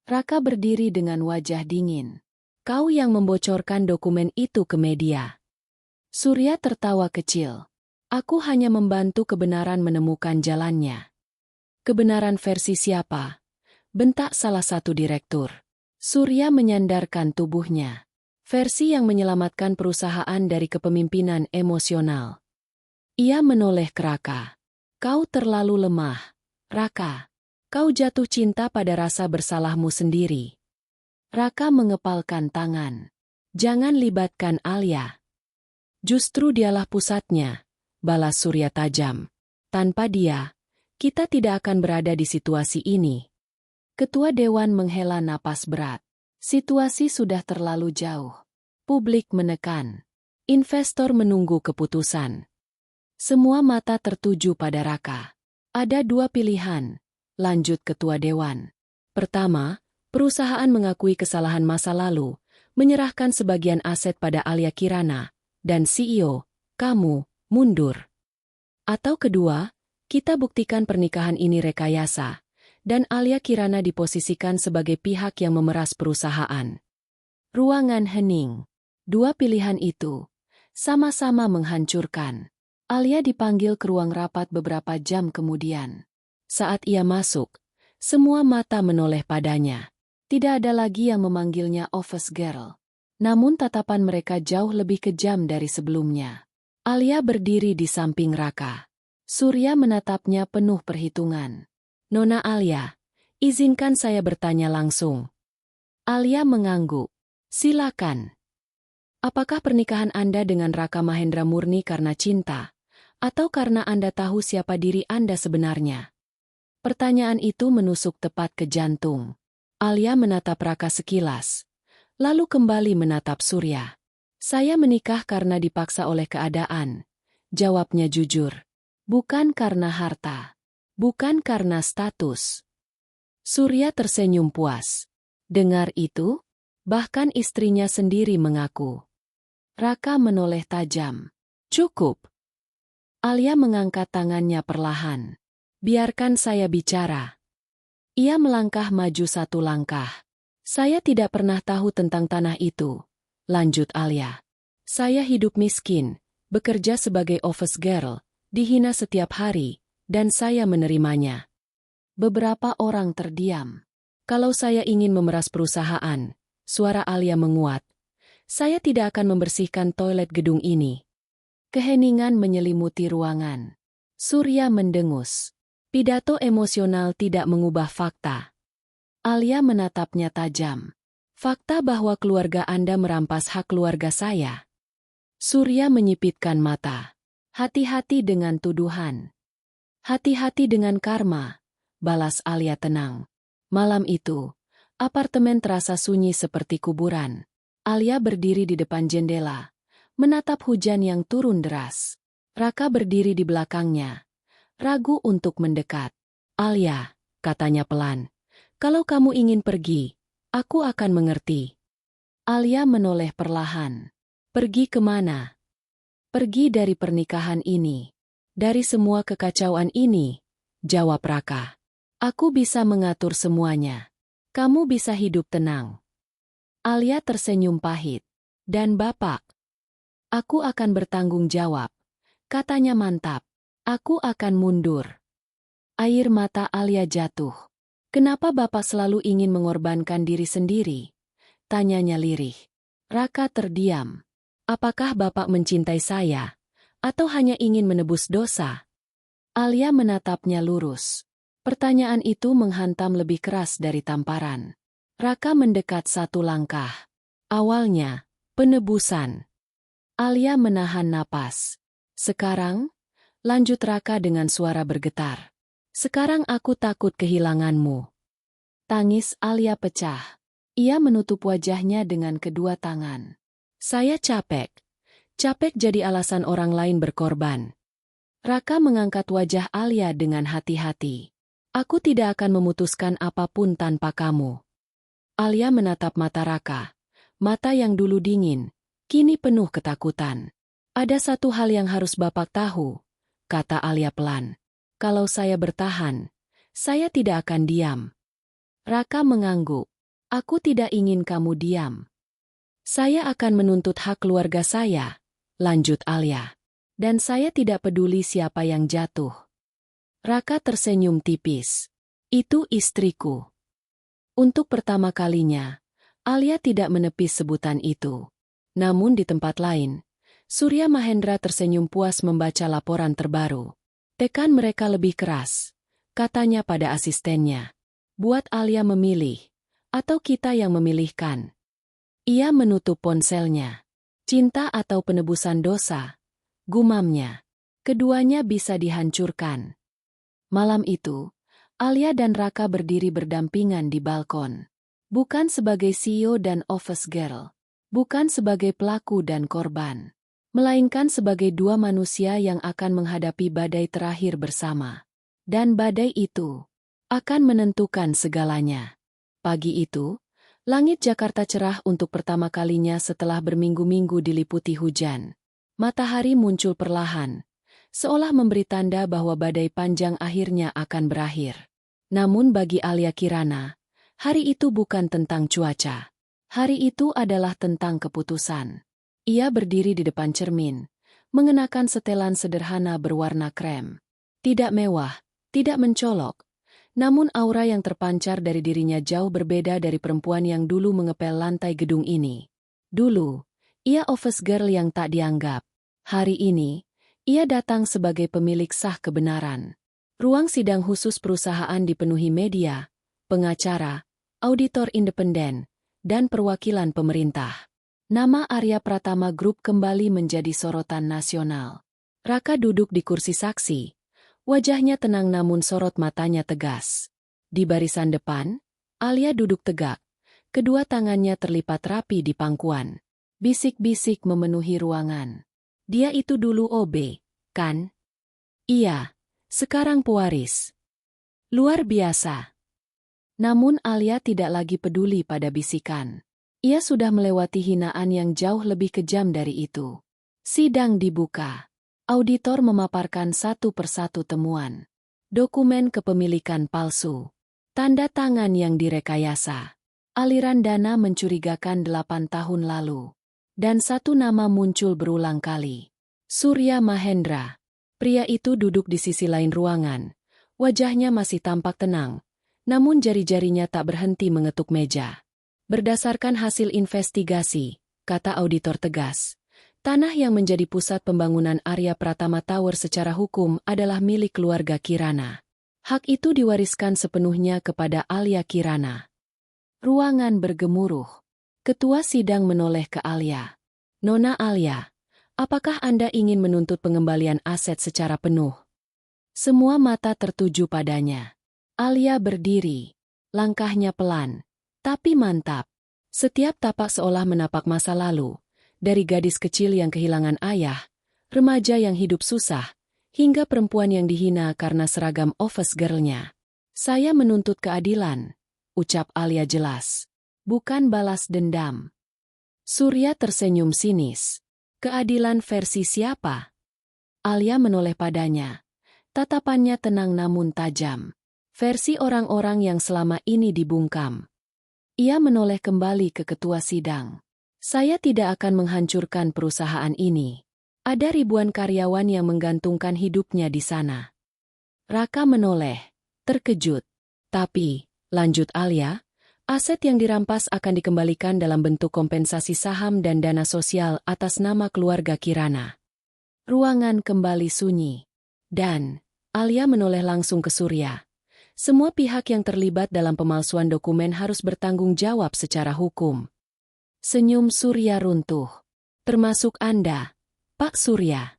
Speaker 1: Raka berdiri dengan wajah dingin. Kau yang membocorkan dokumen itu ke media. Surya tertawa kecil. Aku hanya membantu kebenaran menemukan jalannya. Kebenaran versi siapa? Bentak salah satu direktur. Surya menyandarkan tubuhnya. Versi yang menyelamatkan perusahaan dari kepemimpinan emosional. Ia menoleh ke Raka. Kau terlalu lemah, Raka. Kau jatuh cinta pada rasa bersalahmu sendiri. Raka mengepalkan tangan. Jangan libatkan Alia. Justru dialah pusatnya, balas Surya tajam. Tanpa dia, kita tidak akan berada di situasi ini. Ketua Dewan menghela napas berat. Situasi sudah terlalu jauh. Publik menekan. Investor menunggu keputusan. Semua mata tertuju pada Raka. Ada dua pilihan, lanjut Ketua Dewan. Pertama, perusahaan mengakui kesalahan masa lalu, menyerahkan sebagian aset pada Alia Kirana, dan CEO, kamu, mundur. Atau kedua, kita buktikan pernikahan ini rekayasa, dan Alia Kirana diposisikan sebagai pihak yang memeras perusahaan. Ruangan hening. Dua pilihan itu sama-sama menghancurkan. Alia dipanggil ke ruang rapat beberapa jam kemudian. Saat ia masuk, semua mata menoleh padanya. Tidak ada lagi yang memanggilnya office girl. Namun tatapan mereka jauh lebih kejam dari sebelumnya. Alia berdiri di samping Raka. Surya menatapnya penuh perhitungan. Nona Alia, izinkan saya bertanya langsung. Alia mengangguk. Silakan. Apakah pernikahan Anda dengan Raka Mahendra murni karena cinta, atau karena Anda tahu siapa diri Anda sebenarnya? Pertanyaan itu menusuk tepat ke jantung. Alia menatap Raka sekilas, lalu kembali menatap Surya. Saya menikah karena dipaksa oleh keadaan, jawabnya jujur. Bukan karena harta. Bukan karena status. Surya tersenyum puas. Dengar itu, bahkan istrinya sendiri mengaku. Raka menoleh tajam. Cukup. Alia mengangkat tangannya perlahan. Biarkan saya bicara. Ia melangkah maju satu langkah. Saya tidak pernah tahu tentang tanah itu, lanjut Alia. Saya hidup miskin, bekerja sebagai office girl, dihina setiap hari, dan saya menerimanya. Beberapa orang terdiam. Kalau saya ingin memeras perusahaan, suara Alia menguat. Saya tidak akan membersihkan toilet gedung ini. Keheningan menyelimuti ruangan. Surya mendengus. Pidato emosional tidak mengubah fakta. Alia menatapnya tajam. Fakta bahwa keluarga Anda merampas hak keluarga saya. Surya menyipitkan mata. Hati-hati dengan tuduhan. Hati-hati dengan karma, balas Alia tenang. Malam itu, apartemen terasa sunyi seperti kuburan. Alia berdiri di depan jendela, menatap hujan yang turun deras. Raka berdiri di belakangnya, ragu untuk mendekat. Alia, katanya pelan, kalau kamu ingin pergi, aku akan mengerti. Alia menoleh perlahan. Pergi kemana? Pergi dari pernikahan ini. Dari semua kekacauan ini, jawab Raka. Aku bisa mengatur semuanya. Kamu bisa hidup tenang. Alia tersenyum pahit. Dan Bapak? Aku akan bertanggung jawab. Katanya mantap. Aku akan mundur. Air mata Alia jatuh. Kenapa Bapak selalu ingin mengorbankan diri sendiri? Tanyanya lirih. Raka terdiam. Apakah Bapak mencintai saya? Atau hanya ingin menebus dosa? Alia menatapnya lurus. Pertanyaan itu menghantam lebih keras dari tamparan. Raka mendekat satu langkah. Awalnya, penebusan. Alia menahan napas. Sekarang, lanjut Raka dengan suara bergetar. Sekarang aku takut kehilanganmu. Tangis Alia pecah. Ia menutup wajahnya dengan kedua tangan. Saya capek. Capek jadi alasan orang lain berkorban. Raka mengangkat wajah Alia dengan hati-hati. Aku tidak akan memutuskan apapun tanpa kamu. Alia menatap mata Raka. Mata yang dulu dingin, kini penuh ketakutan. Ada satu hal yang harus Bapak tahu, kata Alia pelan. Kalau saya bertahan, saya tidak akan diam. Raka mengangguk. Aku tidak ingin kamu diam. Saya akan menuntut hak keluarga saya, lanjut Alia. Dan saya tidak peduli siapa yang jatuh. Raka tersenyum tipis. Itu istriku. Untuk pertama kalinya, Alia tidak menepis sebutan itu. Namun di tempat lain, Surya Mahendra tersenyum puas membaca laporan terbaru. Tekan mereka lebih keras, katanya pada asistennya. Buat Alia memilih, atau kita yang memilihkan. Ia menutup ponselnya. Cinta atau penebusan dosa, gumamnya. Keduanya bisa dihancurkan. Malam itu, Alia dan Raka berdiri berdampingan di balkon. Bukan sebagai CEO dan office girl. Bukan sebagai pelaku dan korban. Melainkan sebagai dua manusia yang akan menghadapi badai terakhir bersama. Dan badai itu akan menentukan segalanya. Pagi itu, langit Jakarta cerah untuk pertama kalinya setelah berminggu-minggu diliputi hujan. Matahari muncul perlahan, seolah memberi tanda bahwa badai panjang akhirnya akan berakhir. Namun bagi Alia Kirana, hari itu bukan tentang cuaca. Hari itu adalah tentang keputusan. Ia berdiri di depan cermin, mengenakan setelan sederhana berwarna krem. Tidak mewah, tidak mencolok, namun aura yang terpancar dari dirinya jauh berbeda dari perempuan yang dulu mengepel lantai gedung ini. Dulu, ia office girl yang tak dianggap. Hari ini, ia datang sebagai pemilik sah kebenaran. Ruang sidang khusus perusahaan dipenuhi media, pengacara, auditor independen, dan perwakilan pemerintah. Nama Arya Pratama Group kembali menjadi sorotan nasional. Raka duduk di kursi saksi. Wajahnya tenang namun sorot matanya tegas. Di barisan depan, Alia duduk tegak. Kedua tangannya terlipat rapi di pangkuan. Bisik-bisik memenuhi ruangan. Dia itu dulu OB, kan? Iya, sekarang pewaris. Luar biasa. Namun Alia tidak lagi peduli pada bisikan. Ia sudah melewati hinaan yang jauh lebih kejam dari itu. Sidang dibuka. Auditor memaparkan satu persatu temuan. Dokumen kepemilikan palsu. Tanda tangan yang direkayasa. Aliran dana mencurigakan 8 tahun lalu. Dan satu nama muncul berulang kali. Surya Mahendra. Pria itu duduk di sisi lain ruangan. Wajahnya masih tampak tenang. Namun jari-jarinya tak berhenti mengetuk meja. Berdasarkan hasil investigasi, kata auditor tegas, tanah yang menjadi pusat pembangunan Arya Pratama Tower secara hukum adalah milik keluarga Kirana. Hak itu diwariskan sepenuhnya kepada Alia Kirana. Ruangan bergemuruh. Ketua sidang menoleh ke Alia. Nona Alia, apakah Anda ingin menuntut pengembalian aset secara penuh? Semua mata tertuju padanya. Alia berdiri. Langkahnya pelan, tapi mantap. Setiap tapak seolah menapak masa lalu. Dari gadis kecil yang kehilangan ayah, remaja yang hidup susah, hingga perempuan yang dihina karena seragam office girl-nya. Saya menuntut keadilan, ucap Alia jelas. Bukan balas dendam. Surya tersenyum sinis. Keadilan versi siapa? Alia menoleh padanya. Tatapannya tenang namun tajam. Versi orang-orang yang selama ini dibungkam. Ia menoleh kembali ke ketua sidang. Saya tidak akan menghancurkan perusahaan ini. Ada ribuan karyawan yang menggantungkan hidupnya di sana. Raka menoleh, terkejut. Tapi, lanjut Alia, aset yang dirampas akan dikembalikan dalam bentuk kompensasi saham dan dana sosial atas nama keluarga Kirana. Ruangan kembali sunyi. Dan, Alia menoleh langsung ke Surya. Semua pihak yang terlibat dalam pemalsuan dokumen harus bertanggung jawab secara hukum. Senyum Surya runtuh. Termasuk Anda, Pak Surya.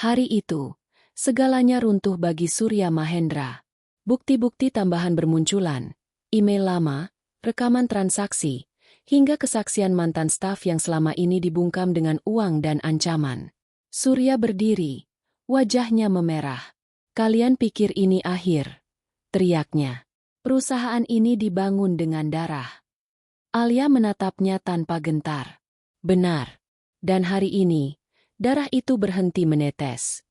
Speaker 1: Hari itu, segalanya runtuh bagi Surya Mahendra. Bukti-bukti tambahan bermunculan, email lama, rekaman transaksi, hingga kesaksian mantan staf yang selama ini dibungkam dengan uang dan ancaman. Surya berdiri, wajahnya memerah. Kalian pikir ini akhir? Teriaknya. Perusahaan ini dibangun dengan darah. Alia menatapnya tanpa gentar. Benar. Dan hari ini, darah itu berhenti menetes.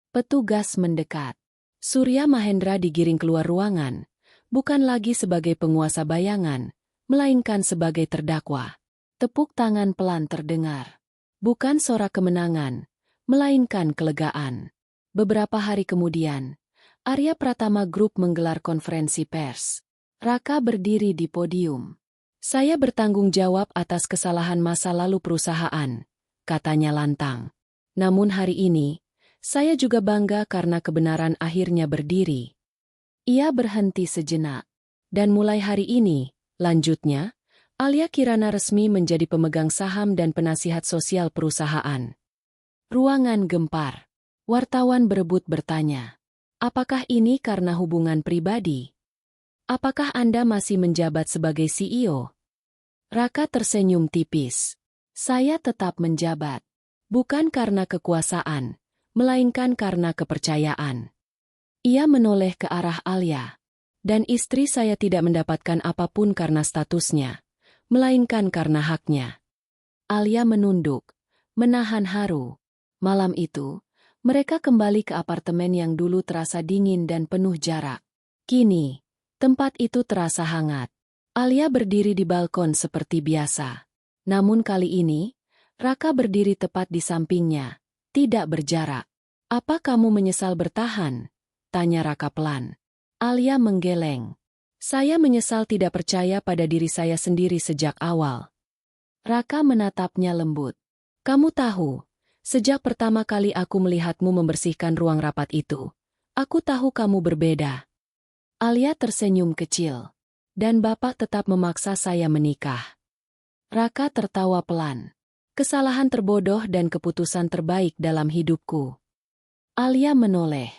Speaker 1: Petugas mendekat. Surya Mahendra digiring keluar ruangan, bukan lagi sebagai penguasa bayangan, melainkan sebagai terdakwa. Tepuk tangan pelan terdengar. Bukan sorak kemenangan, melainkan kelegaan. Beberapa hari kemudian, Arya Pratama Group menggelar konferensi pers. Raka berdiri di podium. Saya bertanggung jawab atas kesalahan masa lalu perusahaan, katanya lantang. Namun hari ini, saya juga bangga karena kebenaran akhirnya berdiri. Ia berhenti sejenak. Dan mulai hari ini, lanjutnya, Alia Kirana resmi menjadi pemegang saham dan penasihat sosial perusahaan. Ruangan gempar. Wartawan berebut bertanya. Apakah ini karena hubungan pribadi? Apakah Anda masih menjabat sebagai CEO? Raka tersenyum tipis. Saya tetap menjabat. Bukan karena kekuasaan, melainkan karena kepercayaan. Ia menoleh ke arah Alia. Dan istri saya tidak mendapatkan apapun karena statusnya, melainkan karena haknya. Alia menunduk, menahan haru. Malam itu, mereka kembali ke apartemen yang dulu terasa dingin dan penuh jarak. Kini, tempat itu terasa hangat. Alia berdiri di balkon seperti biasa. Namun kali ini, Raka berdiri tepat di sampingnya, tidak berjarak. Apa kamu menyesal bertahan? Tanya Raka pelan. Alia menggeleng. Saya menyesal tidak percaya pada diri saya sendiri sejak awal. Raka menatapnya lembut. Kamu tahu, sejak pertama kali aku melihatmu membersihkan ruang rapat itu, aku tahu kamu berbeda. Alia tersenyum kecil. Dan Bapak tetap memaksa saya menikah. Raka tertawa pelan. Kesalahan terbodoh dan keputusan terbaik dalam hidupku. Alia menoleh.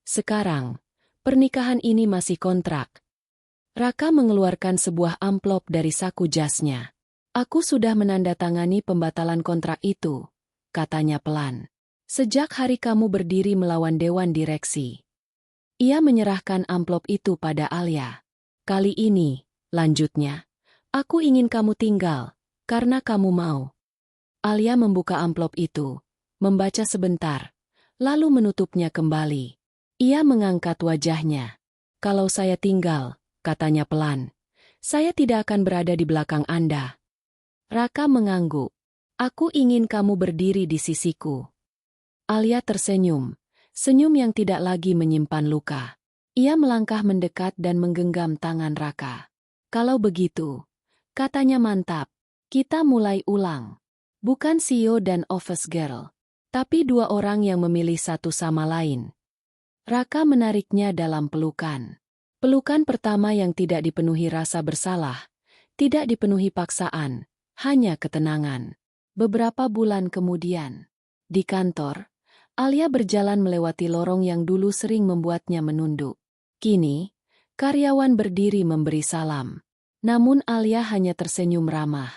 Speaker 1: Sekarang, pernikahan ini masih kontrak. Raka mengeluarkan sebuah amplop dari saku jasnya. Aku sudah menandatangani pembatalan kontrak itu, katanya pelan. Sejak hari kamu berdiri melawan Dewan Direksi. Ia menyerahkan amplop itu pada Alia. Kali ini, lanjutnya, aku ingin kamu tinggal, karena kamu mau. Alia membuka amplop itu, membaca sebentar, lalu menutupnya kembali. Ia mengangkat wajahnya. Kalau saya tinggal, katanya pelan, saya tidak akan berada di belakang Anda. Raka mengangguk. Aku ingin kamu berdiri di sisiku. Alia tersenyum, senyum yang tidak lagi menyimpan luka. Ia melangkah mendekat dan menggenggam tangan Raka. Kalau begitu, katanya mantap, kita mulai ulang. Bukan CEO dan office girl, tapi dua orang yang memilih satu sama lain. Raka menariknya dalam pelukan. Pelukan pertama yang tidak dipenuhi rasa bersalah, tidak dipenuhi paksaan, hanya ketenangan. Beberapa bulan kemudian, di kantor, Alia berjalan melewati lorong yang dulu sering membuatnya menunduk. Kini, karyawan berdiri memberi salam. Namun Alia hanya tersenyum ramah.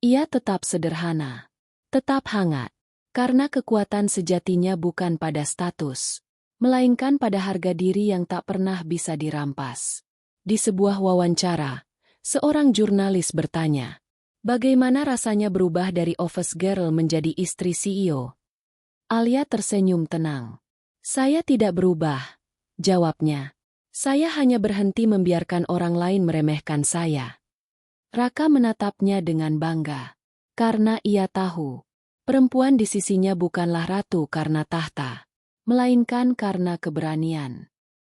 Speaker 1: Ia tetap sederhana, tetap hangat, karena kekuatan sejatinya bukan pada status, melainkan pada harga diri yang tak pernah bisa dirampas. Di sebuah wawancara, seorang jurnalis bertanya, bagaimana rasanya berubah dari office girl menjadi istri CEO? Alia tersenyum tenang. Saya tidak berubah, jawabnya. Saya hanya berhenti membiarkan orang lain meremehkan saya. Raka menatapnya dengan bangga. Karena ia tahu, perempuan di sisinya bukanlah ratu karena tahta, melainkan karena keberanian.